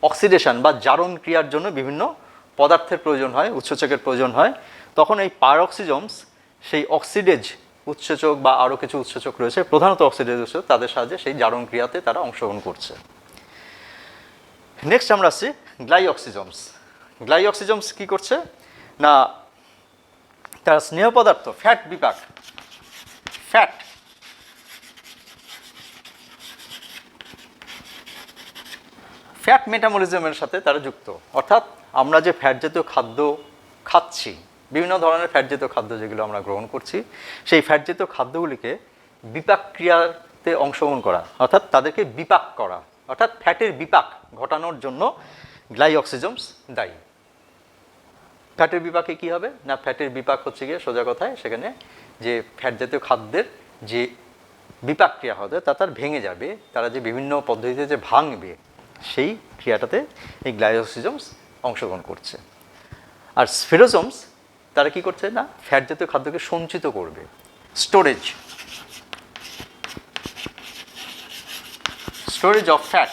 অক্সিডেশন বা জারণ ক্রিয়ার জন্য বিভিন্ন পদার্থের প্রয়োজন হয়, উৎসেচকের প্রয়োজন হয়, তখন এই পারঅক্সিজোমস সেই অক্সিডেজ উৎসেচক বা আরও কিছু উৎসেচক রয়েছে, প্রধানত অক্সিডেজ উৎসেচক, তাদের সাহায্যে সেই জারণ ক্রিয়াতে তারা অংশগ্রহণ করছে। নেক্সট আমরা আসছি গ্লাইঅক্সিজোমস। গ্লাইঅক্সিজোমস কি করছে না, তারা স্নেহ পদার্থ, ফ্যাট বিপাক, ফ্যাট মেটাবলিজমের সাথে তারা যুক্ত, অর্থাৎ আমরা যে ফ্যাট জাতীয় খাদ্য খাচ্ছি, বিভিন্ন ধরনের ফ্যাট জাতীয় খাদ্য যেগুলো আমরা গ্রহণ করছি, সেই ফ্যাট জাতীয় খাদ্যগুলিকে বিপাক ক্রিয়াতে অংশগ্রহণ করা, অর্থাৎ তাদেরকে বিপাক করা, অর্থাৎ ফ্যাটের বিপাক ঘটানোর জন্য গ্লাইঅক্সিজমস দায়ী। ফ্যাটের বিপাকে কি হবে না, ফ্যাটের বিপাক হচ্ছে গিয়ে সোজা কথায় সেখানে যে ফ্যাট জাতীয় খাদ্যের যে বিপাক ক্রিয়া হবে তা তার ভেঙে যাবে, তারা যে বিভিন্ন পদ্ধতিতে যে ভাঙবে সেই ক্রিয়াটাতে এই গ্লাইওসিজমস অংশগ্রহণ করছে। আর স্ফেরোজমস তারা কি করছে না, ফ্যাট জাতীয় খাদ্যকে সঞ্চিত করবে, স্টোরেজ অফ ফ্যাট,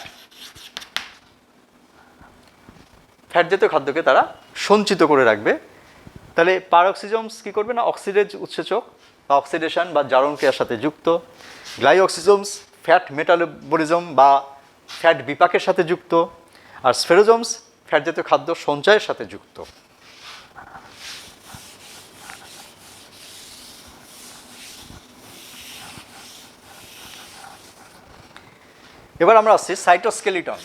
ফ্যাট জাতীয় খাদ্যকে তারা সঞ্চিত করে রাখবে। তাহলে পারঅক্সিজমস কি করবে না, অক্সিডেজ উৎসেচক বা অক্সিডেশন বা জারণ ক্রিয়ার সাথে যুক্ত। গ্লাইঅক্সিজমস ফ্যাট মেটাবলিজম বা ফ্যাট বিপাকের সাথে যুক্ত। আর স্ফেরোজমস ফ্যাট জাতীয় খাদ্য সঞ্চয়ের সাথে যুক্ত। এবার আমরা আসছি সাইটোস্কেলিটন।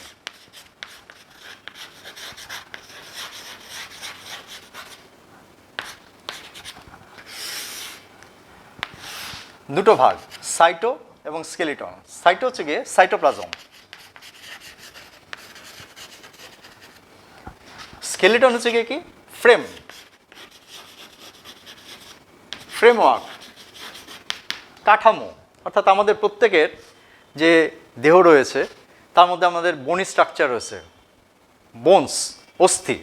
দুটো ভাগ, সাইটো এবং স্কেলিটন। সাইটো হচ্ছে গিয়ে সাইটোপ্লাজম, স্কেলিটন হচ্ছে গিয়ে কি ফ্রেমওয়ার্ক, কাঠামো। অর্থাৎ আমাদের প্রত্যেকের যে দেহ রয়েছে তার মধ্যে আমাদের বনি স্ট্রাকচার রয়েছে, বোনস, অস্থি,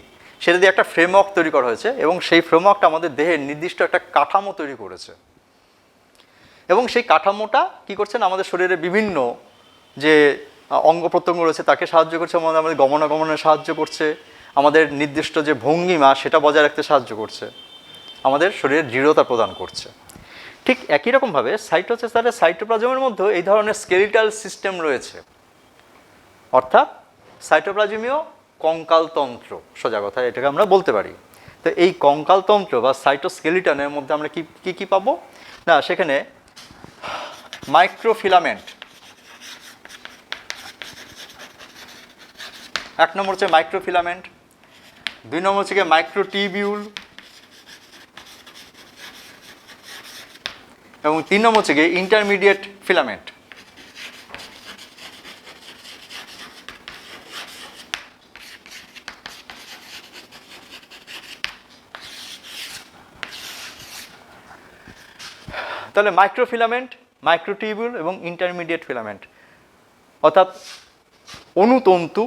সেটা দিয়ে একটা ফ্রেমওয়ার্ক তৈরি করা হয়েছে এবং সেই ফ্রেমওয়ার্কটা আমাদের দেহের নির্দিষ্ট একটা কাঠামো তৈরি করেছে। এবং সেই কাঠামোটা কী করছে না, আমাদের শরীরে বিভিন্ন যে অঙ্গ প্রত্যঙ্গ রয়েছে তাকে সাহায্য করছে, আমাদের গমনাগমনে সাহায্য করছে, আমাদের নির্দিষ্ট যে ভঙ্গিমা সেটা বজায় রাখতে সাহায্য করছে, আমাদের শরীরের দৃঢ়তা প্রদান করছে। ঠিক একই রকমভাবে সাইটোপ্লাজমের মধ্যেও এই ধরনের স্কেলিটাল সিস্টেম রয়েছে, অর্থাৎ সাইটোপ্লাজমীয় কঙ্কালতন্ত্র, সোজা কথায় এটাকে আমরা বলতে পারি। তো এই কঙ্কালতন্ত্র বা সাইটোস্কেলিটনের মধ্যে আমরা কি কি পাবো না, সেখানে মাইক্রোফিলামেন্ট, এক নম্বর হচ্ছে মাইক্রোফিলামেন্ট, দুই নম্বর হচ্ছে গিয়ে মাইক্রোটিবিউল, এবং তিন নম্বর হচ্ছে গিয়ে ইন্টারমিডিয়েট ফিলামেন্ট। তাহলে মাইক্রোফিলামেন্ট, মাইক্রোটিবিউল এবং ইন্টারমিডিয়েট ফিলামেন্ট, অর্থাৎ অনুতন্তু,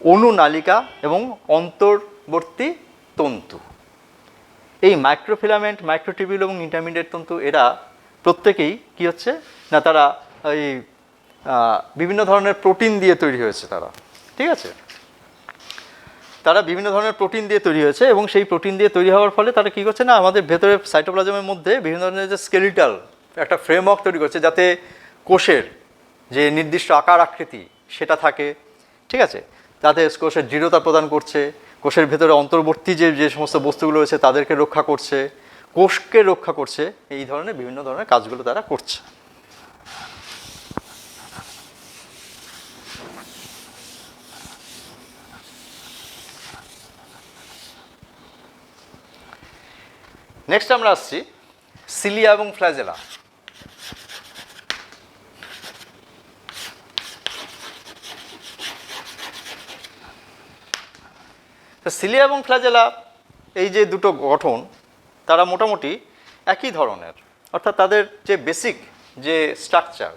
অনুনালিকা এবং অন্তর্বর্তী তন্তু। এই মাইক্রোফিলামেন্ট, মাইক্রোটিবিউল এবং ইন্টারমিডিয়েট তন্তু এরা প্রত্যেকেই কি হচ্ছে না, তারা এই বিভিন্ন ধরনের প্রোটিন দিয়ে তৈরি হয়েছে তারা, ঠিক আছে, তারা বিভিন্ন ধরনের প্রোটিন দিয়ে তৈরি হয়েছে এবং সেই প্রোটিন দিয়ে তৈরি হওয়ার ফলে তারা কী করছে না, আমাদের ভেতরে সাইটোপ্লাজমের মধ্যে বিভিন্ন ধরনের যে স্কেলিটাল একটা ফ্রেমওয়ার্ক তৈরি করছে, যাতে কোষের যে নির্দিষ্ট আকার আকৃতি সেটা থাকে, ঠিক আছে, তাতে কোষের দৃঢ়তা প্রদান করছে, কোষের ভেতরে অন্তর্বর্তী যে সমস্ত বস্তুগুলো রয়েছে তাদেরকে রক্ষা করছে, কোষকে রক্ষা করছে, এই ধরনের বিভিন্ন ধরনের কাজগুলো তারা করছে। নেক্সট আমরা আসছি সিলিয়া এবং ফ্ল্যাজেলা। তো সিলিয়া এবং ফ্ল্যাজেলা এই যে দুটো গঠন তারা মোটামুটি একই ধরনের, অর্থাৎ তাদের যে বেসিক যে স্ট্রাকচার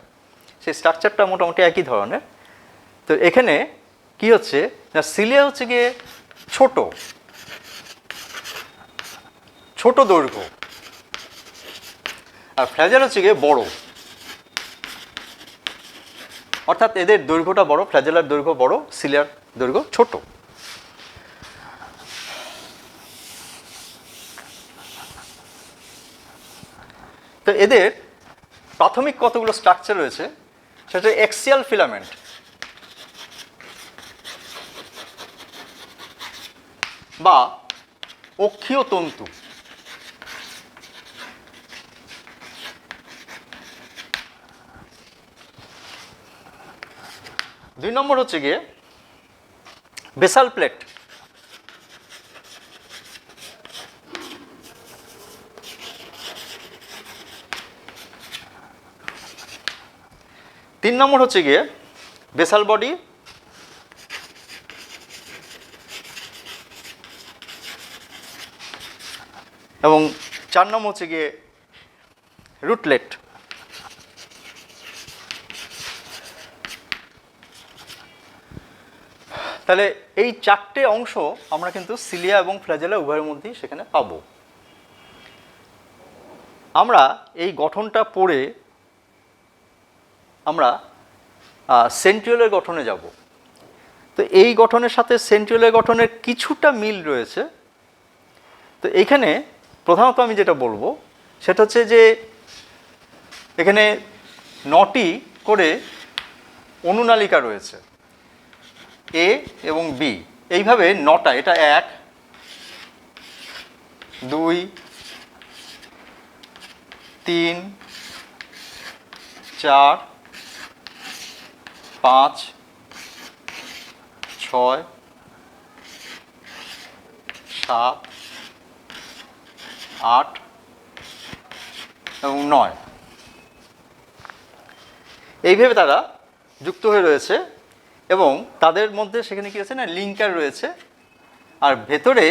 সেই স্ট্রাকচারটা মোটামুটি একই ধরনের। তো এখানে কি হচ্ছে না, সিলিয়া হচ্ছে গিয়ে ছোট দৈর্ঘ্য, আর ফ্ল্যাজেলা হচ্ছে গিয়ে বড়, অর্থাৎ এদের দৈর্ঘ্যটা বড়, ফ্ল্যাজেলার দৈর্ঘ্য বড়, সিলিয়ার দৈর্ঘ্য ছোট। তো এদের প্রাথমিক কতগুলো স্ট্রাকচার রয়েছে, সেটা এক্সিয়াল ফিলামেন্ট, বা অক্ষীয় তন্তু, দুই নম্বর হচ্ছে গিয়ে বেসাল প্লেট, তিন নম্বর হচ্ছে গিয়ে বেসাল বডি, এবং চার নম্বর হচ্ছে গিয়ে রুটলেট। তাহলে এই চারটে অংশ আমরা কিন্তু সিলিয়া এবং ফ্ল্যাজেলা উভয়ের মধ্যেই সেখানে পাবো। আমরা এই গঠনটা পড়ে আমরা সেন্ট্রিওলের গঠনে যাব। তো এই গঠনের সাথে সেন্ট্রিওলের গঠনের কিছুটা মিল রয়েছে। তো এইখানে প্রধানত আমি যেটা বলবো সেটা হচ্ছে যে এখানে 9টি করে অনুনালিকা রয়েছে, এ এবং বি, এইভাবে 9টা, এটা 1 2 3 4 5 6 7 8 এবং 9, এইভাবে তারা যুক্ত হয়ে রয়েছে এবং তাদের মধ্যে সেখানে কি আছে না লিঙ্কার রয়েছে, আর ভেতরে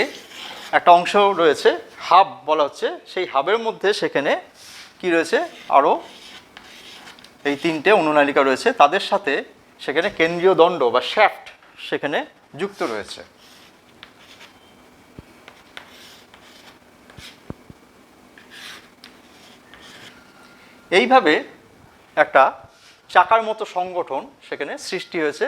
একটা অংশ রয়েছে হাব বলা হচ্ছে, সেই হাবের মধ্যে সেখানে কি রয়েছে আরও এই 3টে অনুনালিকা রয়েছে, তাদের সাথে সেখানে কেন্দ্রীয় দণ্ড বা শ্যাফট সেখানে যুক্ত রয়েছে। এইভাবে একটা চাকার মতো সংগঠন সেখানে সৃষ্টি হয়েছে।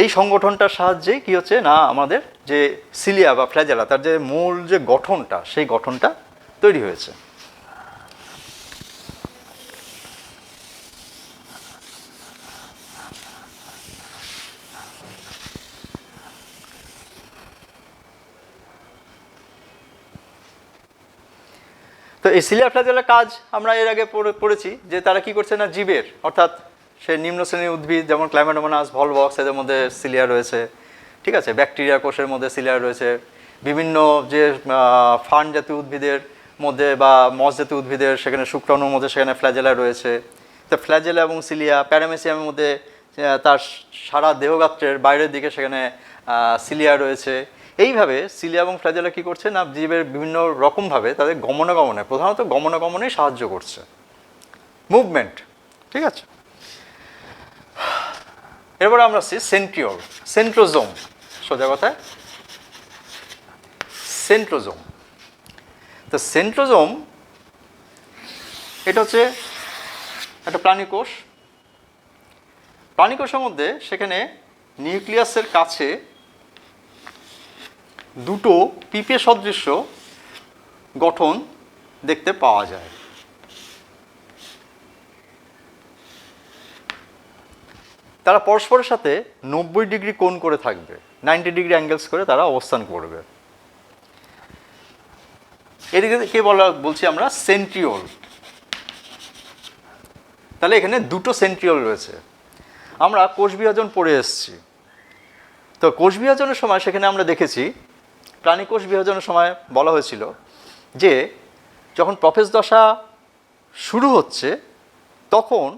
এই সংগঠনটার সাহায্যে কি হচ্ছে না আমাদের যে সিলিয়া বা ফ্ল্যাজেলা তার যে মূল যে গঠনটা সেই গঠনটা তৈরি হয়েছে। তো এই সিলিয়া ফ্ল্যাজেলার কাজ আমরা এর আগে পড়েছি যে তারা কি করছে না জীবের, অর্থাৎ সে নিম্ন শ্রেণীর উদ্ভিদ যেমন ক্লাইমেটোমোনাস, ভলভক্স, এদের মধ্যে সিলিয়া রয়েছে, ঠিক আছে, ব্যাকটেরিয়া কোষের মধ্যে সিলিয়া রয়েছে, বিভিন্ন যে ফার্ন জাতীয় উদ্ভিদের মধ্যে বা মস জাতীয় উদ্ভিদের সেখানে শুক্রাণুর মধ্যে সেখানে ফ্ল্যাজেলা রয়েছে। তো ফ্ল্যাজেলা এবং সিলিয়া, প্যারামেসিয়ামের মধ্যে তার সারা দেহগাত্রের বাইরের দিকে সেখানে সিলিয়া রয়েছে। এইভাবে সিলিয়া এবং ফ্ল্যাজেলা কী করছে না জীবের বিভিন্ন রকমভাবে তাদের গমনাগমনে, প্রধানত গমনাগমনেই সাহায্য করছে, মুভমেন্ট, ঠিক আছে। এরপরে আমরা আসছি সেন্ট্রিওল, সেন্ট্রোজোম, সোজা কথায় সেন্ট্রোজোম। তো সেন্ট্রোজোম এটা হচ্ছে একটা প্রাণীকোষ। প্রাণীকোষের মধ্যে সেখানে নিউক্লিয়াসের কাছে দুটো পিপে সদৃশ্য গঠন দেখতে পাওয়া যায়। তারা পরস্পরের সাথে 90 ডিগ্রি কোণ করে থাকবে, 90 ডিগ্রি অ্যাঙ্গেলস করে তারা অবস্থান করবে। এদিকে কে বলছি আমরা সেন্ট্রিওল। তাহলে এখানে দুটো সেন্ট্রিওল রয়েছে। আমরা কোষ বিভাজন পড়ে এসেছি। তো কোষ বিভাজনের সময় সেখানে আমরা দেখেছি, প্রাণী কোষ বিভাজনের সময় বলা হয়েছিল যে যখন প্রফেজ দশা শুরু হচ্ছে তখন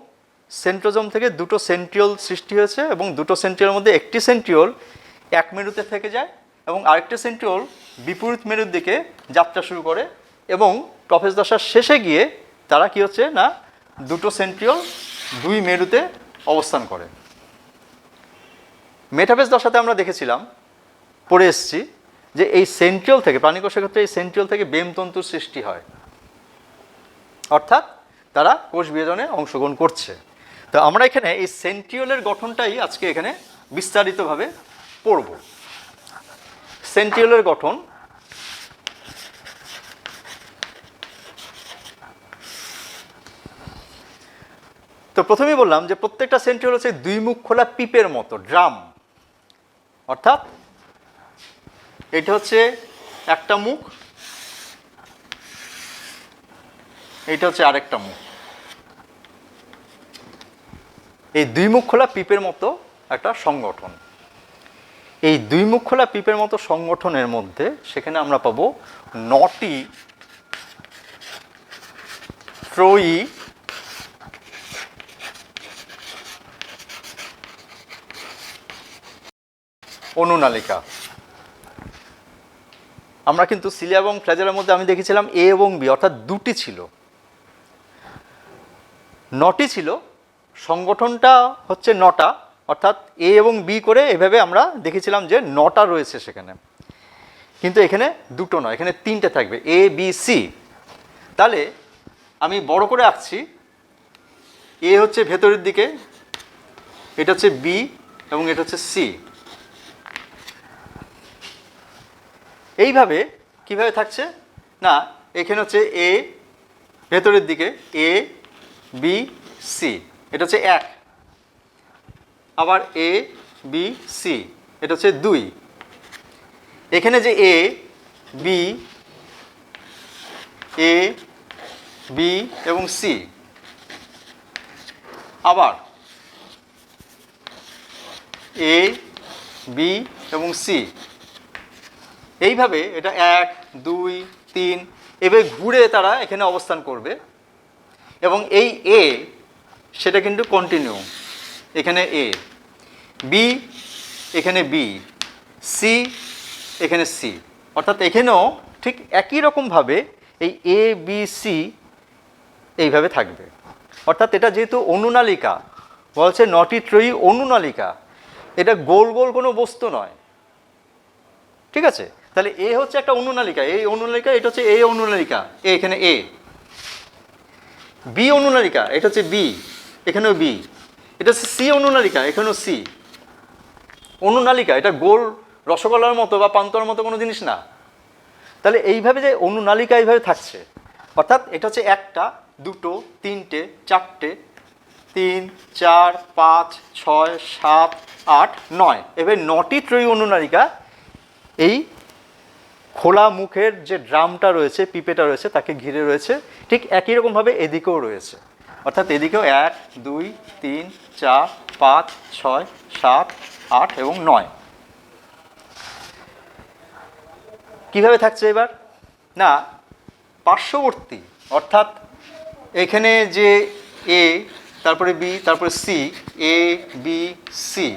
সেন্ট্রোজোম থেকে দুটো সেন্ট্রিওল সৃষ্টি হয়েছে এবং দুটো সেন্ট্রিওলের মধ্যে একটি সেন্ট্রিওল এক মেরুতে থেকে যায় এবং আরেকটি সেন্ট্রিওল বিপরীত মেরুর দিকে যাত্রা শুরু করে এবং প্রফেজ দশার শেষে গিয়ে তারা কি হচ্ছে না দুটো সেন্ট্রিওল দুই মেরুতে অবস্থান করে। মেটাফেজ দশাতে আমরা দেখেছিলাম, পড়ে এসেছি যে এই সেন্ট্রিওল থেকে, প্রাণীকোষের ক্ষেত্রে এই সেন্ট্রিওল থেকে বেমতন্তুর সৃষ্টি হয়, অর্থাৎ তারা কোষ বিভাজনে অংশগ্রহণ করছে। তো আমরা এখানে এই সেন্ট্রিওলের গঠনটাই আজকে এখানে বিস্তারিতভাবে পড়ব। সেন্ট্রিওলের গঠন, তো প্রথমেই বললাম যে প্রত্যেকটা সেন্ট্রিওল হচ্ছে দুই মুখ খোলা পিপের মতো, ড্রাম, অর্থাৎ এটা হচ্ছে একটা মুখ, এটা হচ্ছে আরেকটা মুখ। এই দুই মুখ খোলা পিপের মতো একটা সংগঠন। এই দুই মুখ খোলা পিপের মতো সংগঠনের মধ্যে সেখানে আমরা পাবো 9টি ত্রয়ী অনুনালিকা। আমরা কিন্তু সিলিয়া এবং ফ্ল্যাজেলের মধ্যে আমি দেখেছিলাম এ এবং বি, অর্থাৎ দুটি ছিল, 9টি ছিল, সংগঠনটা হচ্ছে 9টা, অর্থাৎ এ এবং বি করে এভাবে আমরা দেখেছিলাম যে 9টা রয়েছে সেখানে, কিন্তু এখানে দুটো নয়, এখানে 3টে থাকবে, এ বি সি। তাহলে আমি বড় করে আঁকছি, এ হচ্ছে ভেতরের দিকে, এটা হচ্ছে বি এবং এটা হচ্ছে সি। এইভাবে কিভাবে থাকছে না, এখানে হচ্ছে এ ভেতরের দিকে, এ বি সি, এটা হচ্ছে 1, আবার এ বি সি, এটা হচ্ছে 2। এখানে যে এ বি এবং সি, আবার এ বি এবং সি, এইভাবে এটা 1 2 3 এভাবে ঘুরে তারা এখানে অবস্থান করবে। এবং এই এ সেটা কিন্তু কন্টিনিউ, এখানে এ, বি এখানে বি, সি এখানে সি, অর্থাৎ এখানেও ঠিক একই রকমভাবে এই এ বি সি এইভাবে থাকবে। অর্থাৎ এটা যেহেতু অনুনালিকা, বলছে 9টি ত্রয়ী অনুনালিকা, এটা গোল গোল কোনো বস্তু নয়, ঠিক আছে? তাহলে এ হচ্ছে একটা অনুনালিকা, এই অনুনালিকা, এটা হচ্ছে এ অনুনালিকা, এ এখানে এ, বি অনুনালিকা, এটা হচ্ছে বি, এখানেও বি, এটা হচ্ছে সি অনুনালিকা, এখানেও সি। অনুনালিকা এটা গোল রসগোল্লার মতো বা পান্তোয়ার মতো কোনো জিনিস না। তাহলে এইভাবে যে অনুনালিকা এইভাবে থাকছে, অর্থাৎ এটা হচ্ছে 1টা 2টো 3টে 4টে 3 4 5 6 7 8 9, এবার 9টি ত্রয়ী অনুনালিকা এই খোলা মুখের যে ড্রামটা রয়েছে, পিপেটা রয়েছে, তাকে ঘিরে রয়েছে। ঠিক একই রকমভাবে এদিকেও রয়েছে, অর্থাৎ এদিকেও 1 2 3 4 5 6 7 8 এবং 9। কিভাবে থাকছে এবার না, পার্শ্ববর্তী, অর্থাৎ এখানে যে এ, তারপরে বি, তারপরে সি, এ বি সি,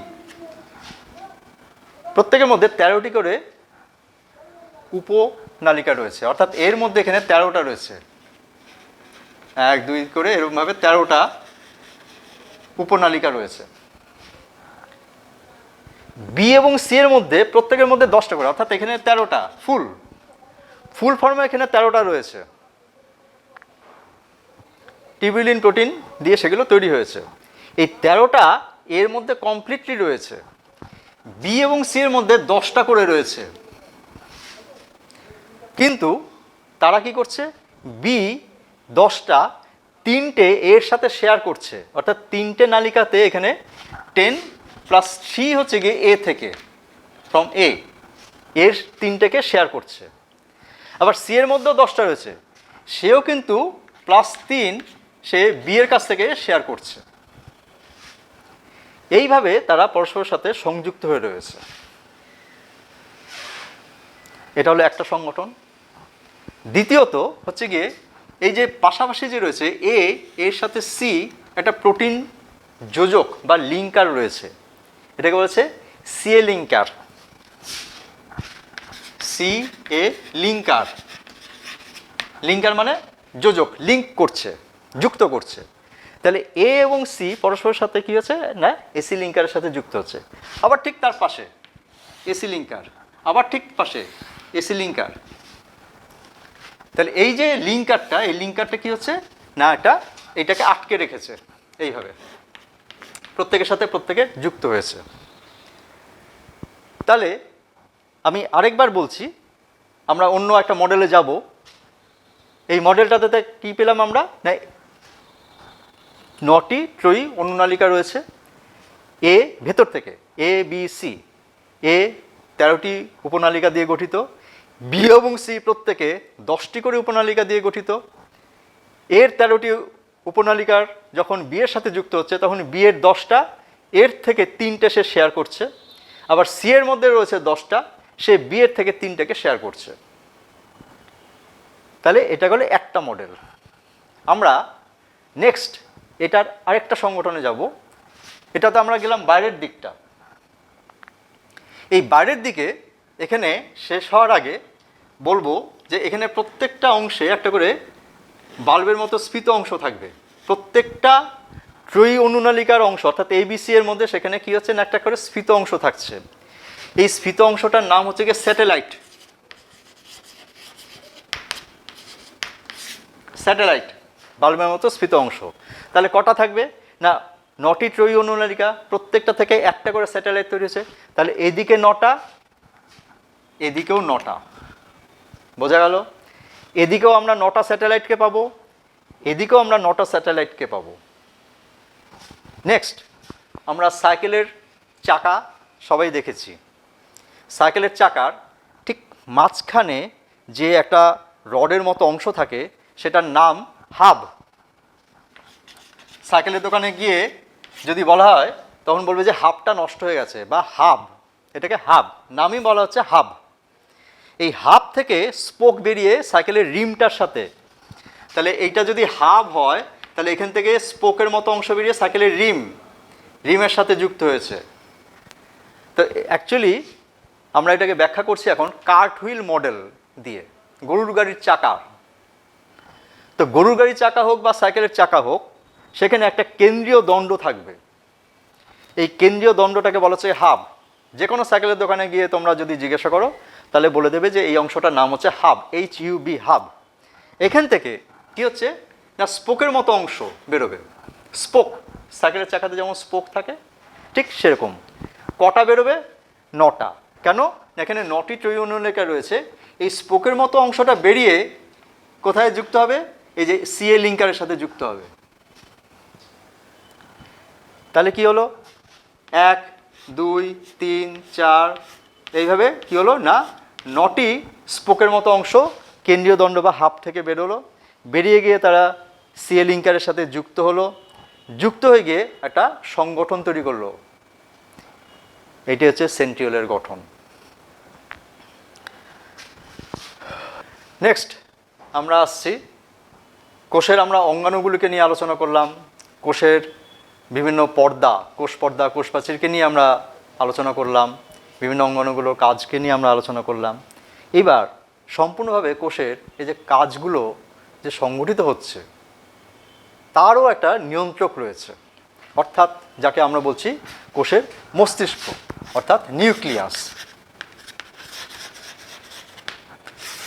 প্রত্যেকের মধ্যে 13টি করে উপনালিকা রয়েছে, অর্থাৎ এর মধ্যে এখানে 13টা রয়েছে, 1 2 করে এরকমভাবে 13টা উপনালিকা রয়েছে। বি এবং সি এর মধ্যে প্রত্যেকের মধ্যে 10টা করে, অর্থাৎ এখানে 13টা ফুল ফর্মে এখানে 13টা রয়েছে, টিউবুলিন প্রোটিন দিয়ে সেগুলো তৈরি হয়েছে। এই 13টা এর মধ্যে কমপ্লিটলি রয়েছে, বি এবং সি এর মধ্যে 10টা করে রয়েছে, কিন্তু তারা কি করছে, বি 10টা 3টে এর সাথে শেয়ার করছে, অর্থাৎ 3টে নালিকাতে এখানে 10 + 3 হচ্ছে গিয়ে এ থেকে, ফ্রম এ, এর 3টেকে শেয়ার করছে। আবার সি এর মধ্যেও 10টা রয়েছে, সেও কিন্তু +3 সে বি এর কাছ থেকে শেয়ার করছে। এইভাবে তারা পরস্পরের সাথে সংযুক্ত হয়ে রয়েছে। এটা হলো একটা সংগঠন। দ্বিতীয়ত হচ্ছে গিয়ে এই যে পাশাপাশি যে রয়েছে এ, এর সাথে সি একটা প্রোটিন যোজক বা লিঙ্কার রয়েছে, এটাকে বলেছে সিএ লিঙ্কার, সি এ লিঙ্কার, লিঙ্কার মানে যোজক, লিঙ্ক করছে, যুক্ত করছে। তাহলে এ এবং সি পরস্পরের সাথে কি হচ্ছে না, এসি লিঙ্কারের সাথে যুক্ত হচ্ছে। আবার ঠিক তার পাশে এসি লিঙ্কার, আবার ঠিক পাশে এসি লিঙ্কার। তাহলে এই যে লিঙ্কারটা, এই লিঙ্কারটা কি হচ্ছে না, এটাকে আটকে রেখেছে, এইভাবে প্রত্যেকের সাথে প্রত্যেকে যুক্ত হয়েছে। তাহলে আমি আরেকবার বলছি, আমরা অন্য একটা মডেলে যাব। এই মডেলটাতে কি পেলাম আমরা না, 9টি ত্রয়ী অনুনালিকা রয়েছে এ ভেতর থেকে, এ বি সি, এ 13টি উপনালিকা দিয়ে গঠিত, বি এবং সি প্রত্যেকে 10টি করে উপনালিকা দিয়ে গঠিত। এর 13টি উপনালিকার যখন বি এর সাথে যুক্ত হচ্ছে, তখন বি এর 10টা, এর থেকে 3টে সে শেয়ার করছে। আবার সি এর মধ্যে রয়েছে 10টা, সে বি এর থেকে 3টাকে শেয়ার করছে। তাহলে এটা হলো একটা মডেল। আমরা নেক্সট এটার আরেকটা সংগঠনে যাব। এটাতে আমরা গেলাম বাইরের দিকটা। এই বাইরের দিকে এখানে শেষ হওয়ার আগে বলবো যে এখানে প্রত্যেকটা অংশে একটা করে বাল্বের মতো স্ফীত অংশ থাকবে। প্রত্যেকটা ত্রয়ী অনুনালিকার অংশ অর্থাৎ এবিসি এর মধ্যে সেখানে কি হচ্ছে না একটা করে স্ফীত অংশ থাকছে। এই স্ফীত অংশটার নাম হচ্ছে গিয়ে স্যাটেলাইট। স্যাটেলাইট বাল্বের মতো স্ফীত অংশ। তাহলে কটা থাকবে না 9টি ত্রয়ী অনুনালিকা, প্রত্যেকটা থেকে একটা করে স্যাটেলাইট তৈরি হয়েছে। তাহলে এদিকে 9টা, এদিকেও 9টা। বোঝা গেল? এদিকেও আমরা 9টা স্যাটেলাইটকে পাবো, এদিকেও আমরা 9টা স্যাটেলাইটকে পাবো। নেক্সট আমরা সাইকেলের চাকা সবাই দেখেছি। সাইকেলের চাকার ঠিক মাঝখানে যে একটা রডের মতো অংশ থাকে সেটার নাম হাব। সাইকেলের দোকানে গিয়ে যদি বলা হয় তখন বলবে যে হাবটা নষ্ট হয়ে গেছে বা হাব, এটাকে হাব নামই বলা হচ্ছে হাব। এই হাব থেকে স্পোক বেরিয়ে সাইকেলের রিমটার সাথে, তাহলে এইটা যদি হাব হয় তাহলে এখান থেকে স্পোকের মতো অংশ বেরিয়ে সাইকেলের রিমের সাথে যুক্ত হয়েছে। তো অ্যাকচুয়ালি আমরা এটাকে ব্যাখ্যা করছি এখন কার্ট হুইল মডেল দিয়ে, গরুর গাড়ির চাকা। তো গরুর গাড়ির চাকা হোক বা সাইকেলের চাকা হোক, সেখানে একটা কেন্দ্রীয় দণ্ড থাকবে। এই কেন্দ্রীয় দণ্ডটাকে বলা হচ্ছে হাব। যে কোনো সাইকেলের দোকানে গিয়ে তোমরা যদি জিজ্ঞাসা করো তাহলে বলে দেবে যে এই অংশটার নাম হচ্ছে হাব, HUB হাব। এখান থেকে কি হচ্ছে না স্পোকের মতো অংশ বেরোবে। স্পোক সাইকেলের চাকাতে যেমন স্পোক থাকে ঠিক সেরকম। কটা বেরোবে? 9টা। কেন? এখানে 9টি ত্রয়ী অনুনালিকা রয়েছে। এই স্পোকের মতো অংশটা বেরিয়ে কোথায় যুক্ত হবে? এই যে সিএ লিঙ্কারের সাথে যুক্ত হবে। তাহলে কি হলো? 1 2 3 4 এইভাবে কি হলো না 9টি স্পোকের মতো অংশ কেন্দ্রীয় দণ্ড বা হাব থেকে বেরোলো, বেরিয়ে গিয়ে তারা সিএ লিঙ্কারের সাথে যুক্ত হলো, যুক্ত হয়ে গিয়ে একটা সংগঠন তৈরি করলো। এটি হচ্ছে সেন্ট্রিওলের গঠন। নেক্সট আমরা আসছি কোষের, আমরা অঙ্গাণুগুলিকে নিয়ে আলোচনা করলাম। কোষের বিভিন্ন পর্দা, কোষ পর্দা, কোষ প্রাচীরকে নিয়ে আমরা আলোচনা করলাম। বিভিন্ন অঙ্গাণুগুলোর কাজকে নিয়ে আমরা আলোচনা করলাম। এবার সম্পূর্ণভাবে কোষের এই যে কাজগুলো যে সংগঠিত হচ্ছে তারও একটা নিয়ন্ত্রক রয়েছে, অর্থাৎ যাকে আমরা বলছি কোষের মস্তিষ্ক অর্থাৎ নিউক্লিয়াস।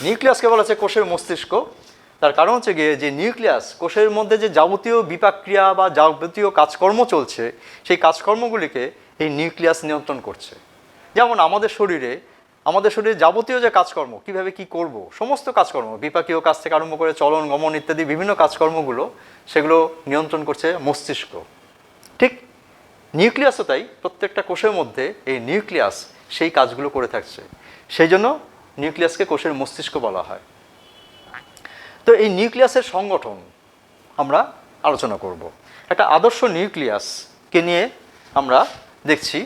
নিউক্লিয়াসকে বলা হচ্ছে কোষের মস্তিষ্ক। তার কারণ হচ্ছে গিয়ে যে নিউক্লিয়াস কোষের মধ্যে যে যাবতীয় বিপাক্রিয়া বা যাবতীয় কাজকর্ম চলছে সেই কাজকর্মগুলিকে এই নিউক্লিয়াস নিয়ন্ত্রণ করছে। যেমন আমাদের শরীরে যাবতীয় যে কাজকর্ম, কিভাবে কি করব, সমস্ত কাজকর্ম বিপাকীয় কাজ থেকে আরম্ভ করে চলন গমন ইত্যাদি বিভিন্ন কাজকর্মগুলো সেগুলো নিয়ন্ত্রণ করছে মস্তিষ্ক। ঠিক নিউক্লিয়াসও তাই, প্রত্যেকটা কোষের মধ্যে এই নিউক্লিয়াস সেই কাজগুলো করে থাকছে। সেই জন্য নিউক্লিয়াসকে কোষের মস্তিষ্ক বলা হয়। তো এই নিউক্লিয়াসের সংগঠন আমরা আলোচনা করব। একটা আদর্শ নিউক্লিয়াসকে নিয়ে আমরা দেখছি।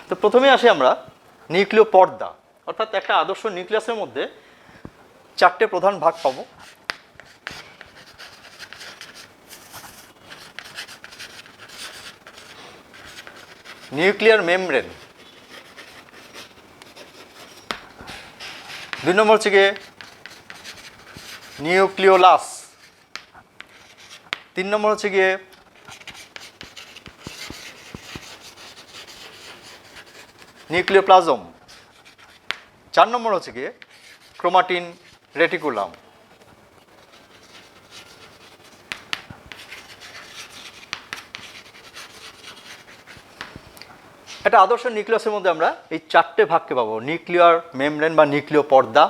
তো প্রথমে আসি আমরা নিউক্লিয় পর্দা, অর্থাৎ একটা আদর্শ নিউক্লিয়াসের মধ্যে 4টে প্রধান ভাগ পাবো। নিউক্লিয়ার মেমব্রেন, 2 নম্বর হচ্ছে গিয়ে নিউক্লিওলাস, 3 নম্বর হচ্ছে গিয়ে নিউক্লিওপ্লাজম, 4 নম্বর হচ্ছে গিয়ে ক্রোমাটিন রেটিকুলাম। একটা আদর্শ নিউক্লিয়াসের মধ্যে আমরা এই 4টে ভাগকে পাবো। নিউক্লিয়ার মেমব্রেন বা নিউক্লিয় পর্দা,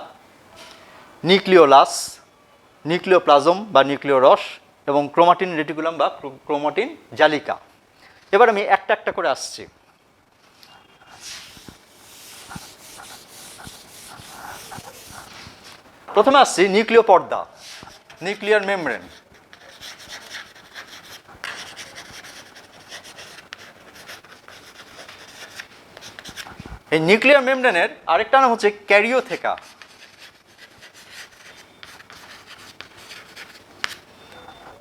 নিউক্লিওলাস, নিউক্লিওপ্লাজম বা নিউক্লিয় রস এবং ক্রোমাটিন রেটিকুলাম বা ক্রোমাটিন জালিকা। এবার আমি একটা একটা করে আসছি। প্রথমে আসছি নিউক্লিয় পর্দা, নিউক্লিয়ার মেমব্রেন। এই নিউক্লিয়ার মেমব্রেনের আরেকটা নাম হচ্ছে ক্যারিওথেকা।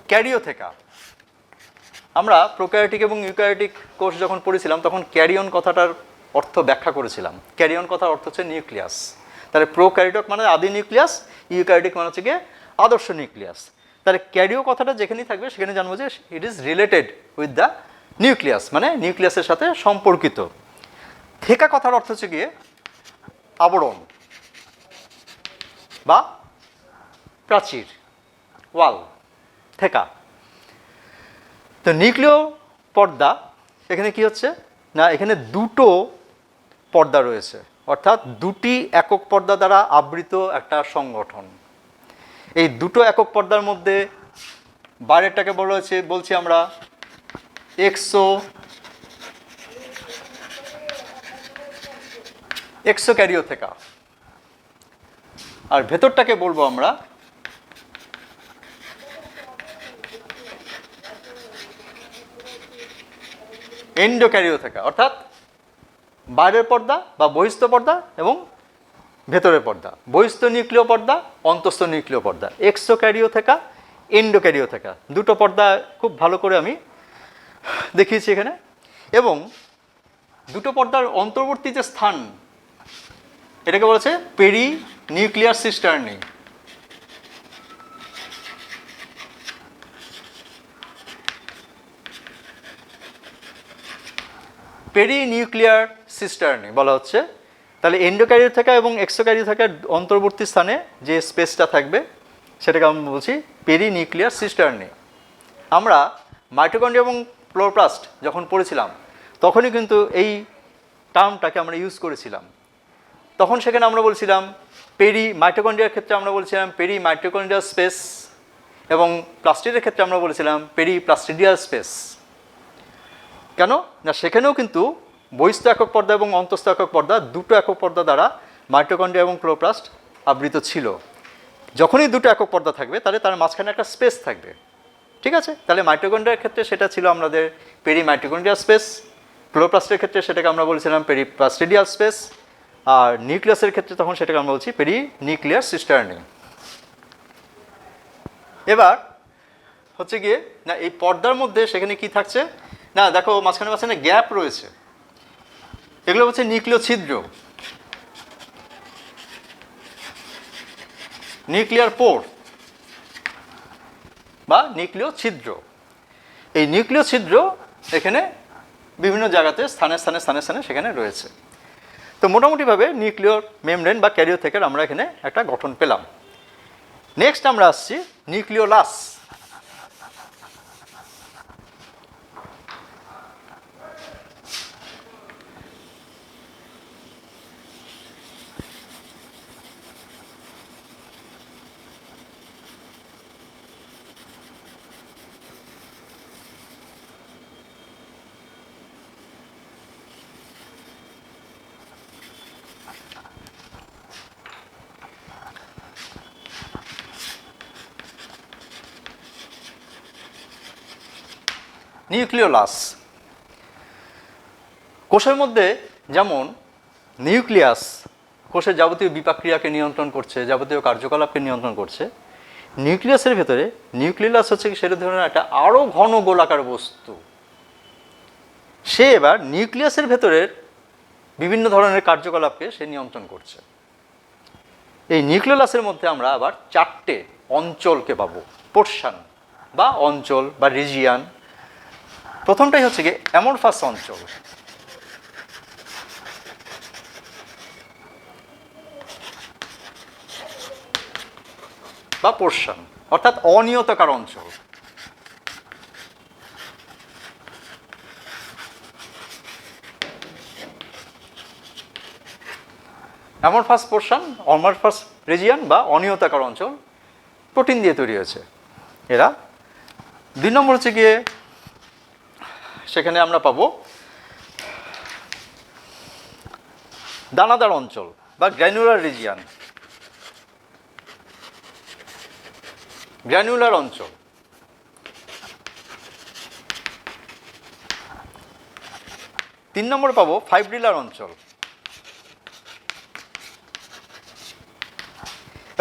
ক্যারিওথেকা আমরা প্রোক্যারিওটিক এবং ইউক্যারিওটিক কোষ যখন পড়েছিলাম তখন ক্যারিয়ন কথাটার অর্থ ব্যাখ্যা করেছিলাম। ক্যারিয়ন কথার অর্থ হচ্ছে নিউক্লিয়াস। তাহলে প্রোক্যারিওটিক মানে আদি নিউক্লিয়াস, ইউক্যারিওটিক মানে হচ্ছে গিয়ে আদর্শ নিউক্লিয়াস। তাহলে ক্যারিও কথাটা যেখানেই থাকবে সেখানে জানবো যে it is related with the nucleus, মানে নিউক্লিয়াসের সাথে সম্পর্কিত। থেকা কথার অর্থ হচ্ছে গিয়ে আবরণ বা প্রাচীর, ওয়াল, থেকা। তো নিউক্লিয় পর্দা এখানে কি হচ্ছে না, এখানে দুটো পর্দা রয়েছে, অর্থাৎ দুটি একক পর্দা দ্বারা আবৃত একটা সংগঠন। এই দুটো একক পর্দার মধ্যে বাইরেরটাকে বলছি আমরা এক্সোক্যারিওথেকা, আর ভেতরটাকে বলবো আমরা এন্ডোক্যারিওথেকা, অর্থাৎ বাইরের পর্দা বা বহিস্থ পর্দা এবং ভেতরের পর্দা, বহিস্থ নিউক্লিয় পর্দা, অন্তঃস্থ নিউক্লিয় পর্দা, এক্সোক্যারিওথেকা, এন্ডোক্যারিওথেকা। দুটো পর্দা খুব ভালো করে আমি দেখিয়েছি এখানে। এবং দুটো পর্দার অন্তর্বর্তী যে স্থান, এটাকে বলেছে peri nuclear cisternae. Peri nuclear cisternae বলা হচ্ছে। তাহলে এন্ডোক্যারিওথেকা এবং এক্সোক্যারিওথেকার অন্তর্বর্তী স্থানে যে স্পেসটা থাকবে সেটাকে আমরা বলছি পেরি নিউক্লিয়ার সিস্টার্নি। আমরা মাইটোকন্ড্রিয়া এবং ক্লোরোপ্লাস্ট যখন পড়েছিলাম তখনই কিন্তু এই টার্মটাকে আমরা ইউজ করেছিলাম। তখন সেখানে আমরা বলছিলাম পেরি মাইটোকন্ড্রিয়ার ক্ষেত্রে আমরা বলছিলাম পেরি মাইটোকন্ড্রিয়াল স্পেস, এবং প্লাস্টিডের ক্ষেত্রে আমরা বলেছিলাম পেরি প্লাস্টিডিয়াল স্পেস। কেন না, সেখানেও কিন্তু বহিস্থ একক পর্দা এবং অন্তঃস্থ একক পর্দা, দুটো একক পর্দা দ্বারা মাইটোকন্ড্রিয়া এবং ক্লোরোপ্লাস্ট আবৃত ছিল। যখনই দুটো একক পর্দা থাকবে তাহলে তার মাঝখানে একটা স্পেস থাকবে, ঠিক আছে? তাহলে মাইটোকন্ড্রিয়ার ক্ষেত্রে সেটা ছিল আমাদের পেরি মাইটোকন্ড্রিয়াল স্পেস, ক্লোরোপ্লাস্টের ক্ষেত্রে সেটাকে আমরা বলেছিলাম পেরি প্লাস্টিডিয়াল স্পেস, আর নিউক্লিয়াসের ক্ষেত্রে তখন সেটাকে আমরা বলছি পেরি নিউক্লিয়ার সিস্টার্নি। এবার হচ্ছে গিয়ে না, এই পর্দার মধ্যে সেখানে কি থাকছে না, দেখো মাঝখানে মাঝখানে গ্যাপ রয়েছে, এগুলো হচ্ছে নিউক্লিয় ছিদ্র, নিউক্লিয়ার পোর বা নিউক্লিয় ছিদ্র। এই নিউক্লিয় ছিদ্র এখানে বিভিন্ন জায়গাতে স্থানে স্থানে স্থানে স্থানে সেখানে রয়েছে। তো মোটামুটিভাবে নিউক্লিয় মেমব্রেন বা ক্যারিওথেকার আমরা এখানে একটা গঠন পেলাম। নেক্সট আমরা আসছি নিউক্লিওলাস। নিউক্লিওলাস কোষের মধ্যে যেমন নিউক্লিয়াস কোষের যাবতীয় বিপাক ক্রিয়াকে নিয়ন্ত্রণ করছে, যাবতীয় কার্যকলাপকে নিয়ন্ত্রণ করছে, নিউক্লিয়াসের ভেতরে নিউক্লিয়াস হচ্ছে কি সেটা ধরনের একটা আরও ঘন গোলাকার বস্তু। সে এবার নিউক্লিয়াসের ভেতরের বিভিন্ন ধরনের কার্যকলাপকে সে নিয়ন্ত্রণ করছে। এই নিউক্লিওলাসের মধ্যে আমরা আবার চারটে অঞ্চলকে পাবো, পোর্শন বা অঞ্চল বা রিজিয়ান। প্রথমটাই হচ্ছে গিয়ে অ্যামরফাস অঞ্চল। বা পোর্শন অর্থাৎ অনিয়তাকার অঞ্চল। অ্যামরফাস পোর্শন, অ্যামরফাস রিজিয়ান বা অনিয়তাকার অঞ্চল। প্রোটিন দিয়ে তৈরি হয়েছে এরা। 2 নম্বর হচ্ছে গিয়ে সেখানে আমরা পাবো দানাদার অঞ্চল বা গ্র্যানুলার রিজিয়ান, গ্র্যানুলার অঞ্চল। তিন নম্বরে পাবো ফাইব্রিলার অঞ্চল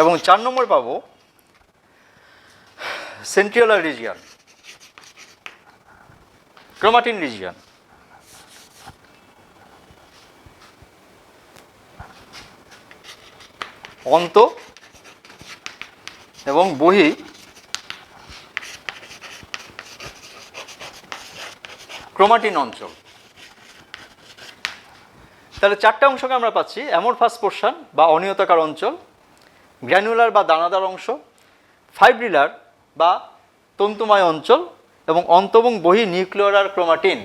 এবং 4 নম্বরে পাবো সেন্ট্রিওলার রিজিয়ান, ক্রোমাটিন রিজিয়ান। অন্ত এবং বহি ক্রোমাটিন অঞ্চল। তাহলে 4টে অংশকে আমরা পাচ্ছি: অ্যামরফাস পোর্শন বা অনিয়তাকার অঞ্চল, গ্র্যানুলার বা দানাদার অংশ, ফাইব্রিলার বা তন্তুময় অঞ্চল এবং অন্ত এবং বহি নিউক্লিয়ার ক্রোমাটিন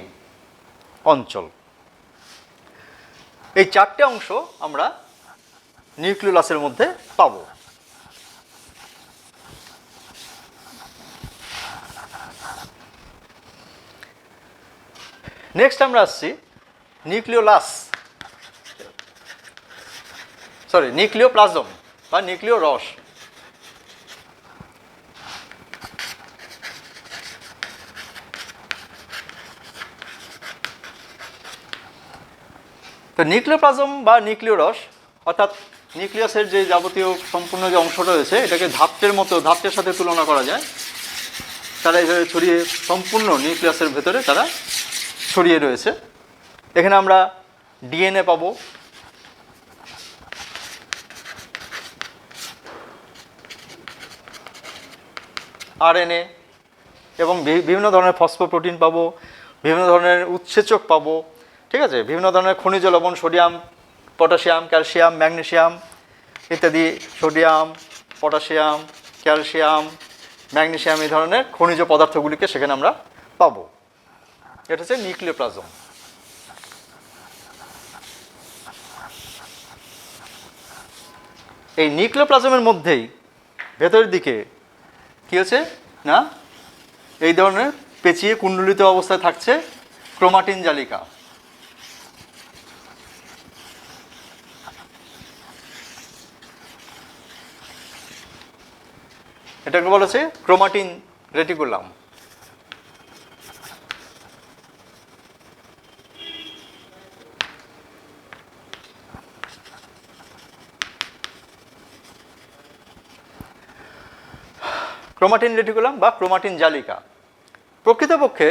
অঞ্চল। এই 4টে অংশ আমরা নিউক্লিওলাসের মধ্যে পাবো। নেক্সট আমরা আসছি নিউক্লিওপ্লাজম বা নিউক্লিয় রস। তো নিউক্লিওপ্লাজম বা নিউক্লিয় রস অর্থাৎ নিউক্লিয়াসের যে যাবতীয় সম্পূর্ণ যে অংশটা রয়েছে এটাকে ধাত্রের সাথে তুলনা করা যায়। তারা এইভাবে ছড়িয়ে সম্পূর্ণ নিউক্লিয়াসের ভেতরে তারা ছড়িয়ে রয়েছে। এখানে আমরা ডিএনএ পাবো, আরএনএ এবং বিভিন্ন ধরনের ফসফোপ্রোটিন পাবো, বিভিন্ন ধরনের উৎসেচক পাবো, ঠিক আছে, বিভিন্ন ধরনের খনিজ লবণ, সোডিয়াম, পটাশিয়াম, ক্যালসিয়াম, ম্যাগনেসিয়াম ইত্যাদি, সোডিয়াম, পটাশিয়াম, ক্যালসিয়াম, ম্যাগনেসিয়াম, এই ধরনের খনিজ পদার্থগুলিকে সেখানে আমরা পাবো। এটা হচ্ছে নিউক্লিওপ্লাজম। এই নিউক্লিওপ্লাজমের মধ্যেই ভেতরের দিকে কী হচ্ছে না, এই ধরনের পেঁচিয়ে কুণ্ডলিত অবস্থায় থাকছে ক্রোমাটিন জালিকা। এটাকে বলা হচ্ছে ক্রোমাটিন রেটিকুলাম। ক্রোমাটিন রেটিকুলাম বা ক্রোমাটিন জালিকা। প্রকৃতপক্ষে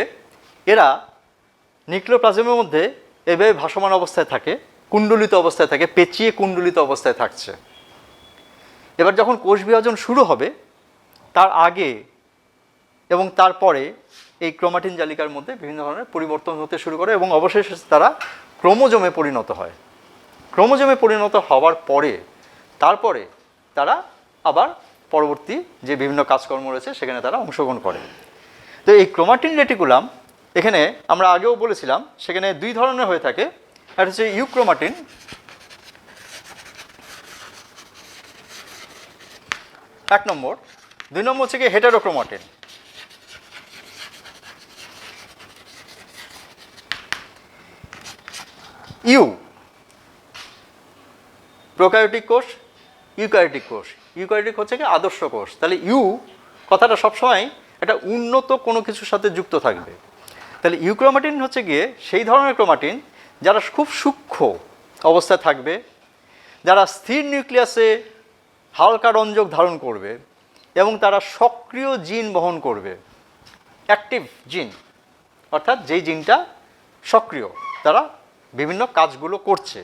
এরা নিউক্লিওপ্লাজমের মধ্যে এভাবে ভাসমান অবস্থায় থাকে, কুণ্ডলিত অবস্থায় থাকে, পেঁচিয়ে কুণ্ডলিত অবস্থায় থাকছে। এবার যখন কোষ বিভাজন শুরু হবে তার আগে এবং তারপরে এই ক্রোমাটিন জালিকার মধ্যে বিভিন্ন ধরনের পরিবর্তন হতে শুরু করে এবং অবশেষে তারা ক্রোমোজোমে পরিণত হয়। ক্রোমোজোমে পরিণত হওয়ার পরে তারপরে তারা আবার পরবর্তী যে বিভিন্ন কাজকর্ম রয়েছে সেখানে তারা অংশগ্রহণ করে। তো এই ক্রোমাটিন রেটিকুলাম এখানে আমরা আগেও বলেছিলাম সেখানে 2 ধরনের হয়ে থাকে। একটা হচ্ছে ইউক্রোমাটিন, এক নম্বর। 2 নম্বর হচ্ছে কি হেটারোক্রোমাটিন। প্রোক্যারিওটিক কোষ, ইউক্যারিওটিক কোষ। ইউক্যারিওটিক হচ্ছে কি আদর্শ কোষ। তাহলে কথাটা সবসময় একটা উন্নত কোনো কিছুর সাথে যুক্ত থাকবে। তাহলে ইউক্রোমাটিন হচ্ছে গিয়ে সেই ধরনের ক্রোমাটিন যারা খুব সূক্ষ্ম অবস্থায় থাকবে, যারা স্থির নিউক্লিয়াসে হালকা রঞ্জক ধারণ করবে এবং তারা সক্রিয় জিন বহন করবে, অ্যাক্টিভ জিন, অর্থাৎ যেই জিনটা সক্রিয়, তারা বিভিন্ন কাজগুলো করছে।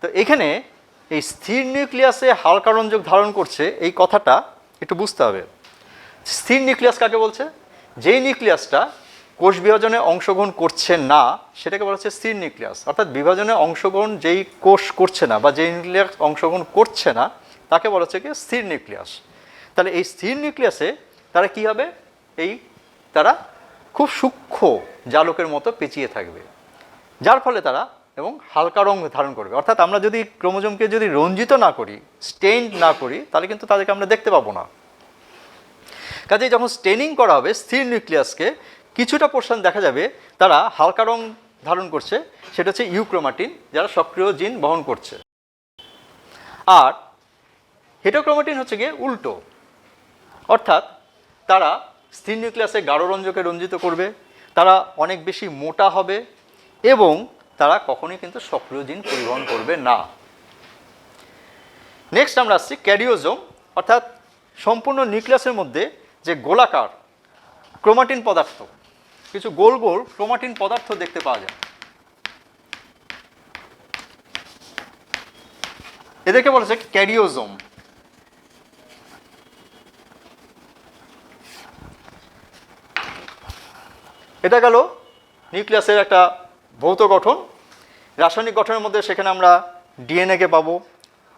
তো এখানে এই স্থির নিউক্লিয়াসে হালকা রঞ্জক ধারণ করছে এই কথাটা একটু বুঝতে হবে। স্থির নিউক্লিয়াস কাকে বলছে? যেই নিউক্লিয়াসটা কোষ বিভাজনে অংশগ্রহণ করছে না সেটাকে বলা হচ্ছে স্থির নিউক্লিয়াস। অর্থাৎ বিভাজনে অংশগ্রহণ যেই কোষ করছে না বা যেই নিউক্লিয়াস অংশগ্রহণ করছে না তাকে বলা হচ্ছে কি স্থির নিউক্লিয়াস। তাহলে এই স্থির নিউক্লিয়াসে তারা কি হবে, তারা খুব সূক্ষ্ম জালকের মতো পেঁচিয়ে থাকবে, যার ফলে তারা এবং হালকা রং ধারণ করবে। অর্থাৎ আমরা যদি ক্রোমোজোমকে যদি রঞ্জিত না করি, স্টেইনড না করি, তাহলে কিন্তু তাদেরকে আমরা দেখতে পাবো না। কাজেই যখন স্টেনিং করা হবে স্থির নিউক্লিয়াসকে কিছুটা পোর্শন দেখা যাবে তারা হালকা রং ধারণ করছে, সেটা হচ্ছে ইউক্রোমাটিন, যারা সক্রিয় জিন বহন করছে। আর হেটারোক্রোমাটিন হচ্ছে গিয়ে উল্টো, অর্থাৎ তারা স্থির নিউক্লিয়াসে গাঢ় রঞ্জকে রঞ্জিত করবে, তারা অনেক বেশি মোটা হবে এবং তারা কখনোই কিন্তু সক্রিয় জিন পরিবহন করবে না। নেক্সট আমরা আসছি ক্যারিওজোম, অর্থাৎ সম্পূর্ণ নিউক্লিয়াসের মধ্যে যে গোলাকার ক্রোমাটিন পদার্থ, কিছু গোল গোল ক্রোমাটিন পদার্থ দেখতে পাওয়া যায়, এদেরকে বলা হচ্ছে ক্যারিওজোম। এটা গেল নিউক্লিয়াসের একটা ভৌত গঠন। রাসায়নিক গঠনের মধ্যে সেখানে আমরা ডিএনএকে পাবো,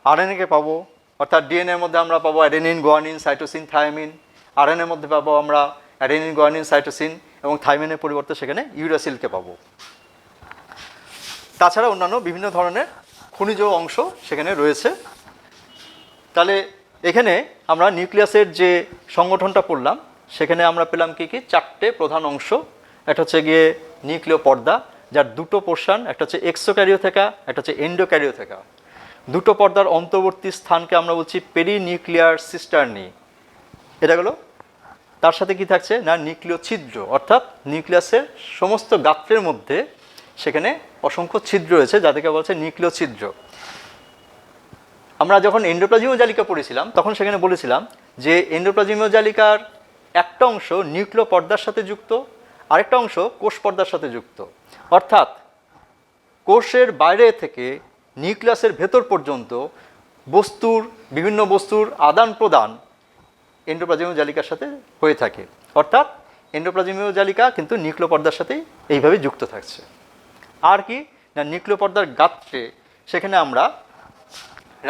আরএনএকে পাবো, অর্থাৎ ডিএনএর মধ্যে আমরা পাবো অ্যাডেনিন, গুয়ানিন, সাইটোসিন, থায়ামিন। আরএনএর মধ্যে পাবো আমরা অ্যাডেনিন, গুয়ানিন, সাইটোসিন এবং থাইমিনের পরিবর্তে সেখানে ইউরাসিলকে পাবো। তাছাড়া অন্যান্য বিভিন্ন ধরনের খনিজ অংশ সেখানে রয়েছে। তাহলে এখানে আমরা নিউক্লিয়াসের যে সংগঠনটা পড়লাম, সেখানে আমরা পেলাম কি কি? চারটে প্রধান অংশ। একটা হচ্ছে গিয়ে নিউক্লিয় পর্দা, যার দুটো পোর্শন, একটা হচ্ছে এক্সোক্যারিওথেকা, একটা হচ্ছে এন্ডোক্যারিওথেকা। দুটো পর্দার অন্তর্বর্তী স্থানকে আমরা বলছি পেরিনিউক্লিয়ার সিস্টার্নি। এটা গেল। তার সাথে কি থাকছে না, নিউক্লিয় ছিদ্র, অর্থাৎ নিউক্লিয়াসের সমস্ত গাত্রের মধ্যে সেখানে অসংখ্য ছিদ্র রয়েছে, যাদেরকে বলছে নিউক্লিয় ছিদ্র। আমরা যখন এন্ডোপ্লাজমীয় জালিকা পড়েছিলাম তখন সেখানে বলেছিলাম যে এন্ডোপ্লাজমীয় জালিকার একটা অংশ নিউক্লিয় পর্দার সাথে যুক্ত, আরেকটা অংশ কোষ পর্দার সাথে যুক্ত। অর্থাৎ কোষের বাইরে থেকে নিউক্লিয়াসের ভেতর পর্যন্ত বিভিন্ন বস্তুর আদান প্রদান এন্ডোপ্লাজমীয় জালিকার সাথে হয়ে থাকে। অর্থাৎ এন্ডোপ্লাজমীয় জালিকা কিন্তু নিউক্লিয় পর্দার সাথেই এইভাবে যুক্ত থাকছে। আর কি না, নিউক্লিয় পর্দার গাত্রে সেখানে আমরা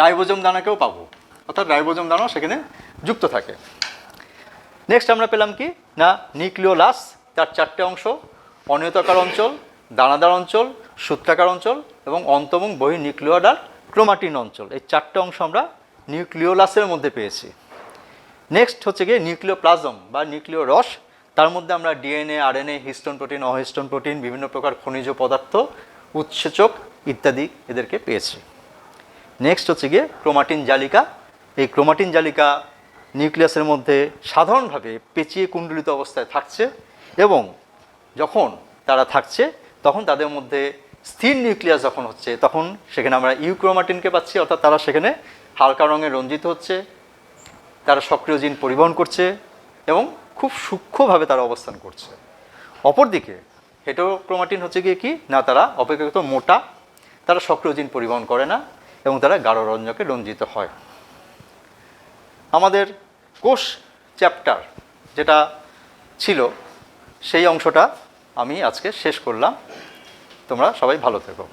রাইবোজোম দানাকেও পাবো, অর্থাৎ রাইবোজোম দানাও সেখানে যুক্ত থাকে। নেক্সট আমরা পেলাম কি না, নিউক্লিওলাস, তার চারটে অংশ: অনিয়তাকার অঞ্চল, দানাদার অঞ্চল, সূত্রাকার অঞ্চল এবং অন্ত এবং বহি নিউক্লিওডার ক্রোমাটিন অঞ্চল। এই চারটে অংশ আমরা নিউক্লিওলাসের মধ্যে পেয়েছি। নেক্সট হচ্ছে গিয়ে নিউক্লিওপ্লাজম বা নিউক্লিয় রস, তার মধ্যে আমরা ডিএনএ, আরএনএ, হিস্টোন প্রোটিন, অহিস্টোন প্রোটিন, বিভিন্ন প্রকার খনিজ পদার্থ, উৎসেচক ইত্যাদি এদেরকে পেয়েছি। নেক্সট হচ্ছে গিয়ে ক্রোমাটিন জালিকা। এই ক্রোমাটিন জালিকা নিউক্লিয়াসের মধ্যে সাধারণভাবে পেঁচিয়ে কুণ্ডলিত অবস্থায় থাকছে এবং যখন তারা থাকছে তখন তাদের মধ্যে স্থির নিউক্লিয়াস যখন হচ্ছে তখন সেখানে আমরা ইউক্রোমাটিনকে পাচ্ছি, অর্থাৎ তারা সেখানে হালকা রঙে রঞ্জিত হচ্ছে, তারা সক্রিয় জিন পরিবহন করছে এবং খুব সূক্ষ্মভাবে তারা অবস্থান করছে। অপরদিকে হেটারোক্রোমাটিন হচ্ছে গিয়ে কি না, তারা অপেক্ষাকৃত মোটা, তারা সক্রিয় জিন পরিবহন করে না এবং তারা গাঢ় রঞ্জকে রঞ্জিত হয়। আমাদের কোষ চ্যাপ্টার যেটা ছিল সেই অংশটা আমি আজকে শেষ করলাম। তোমরা সবাই ভালো থেকো।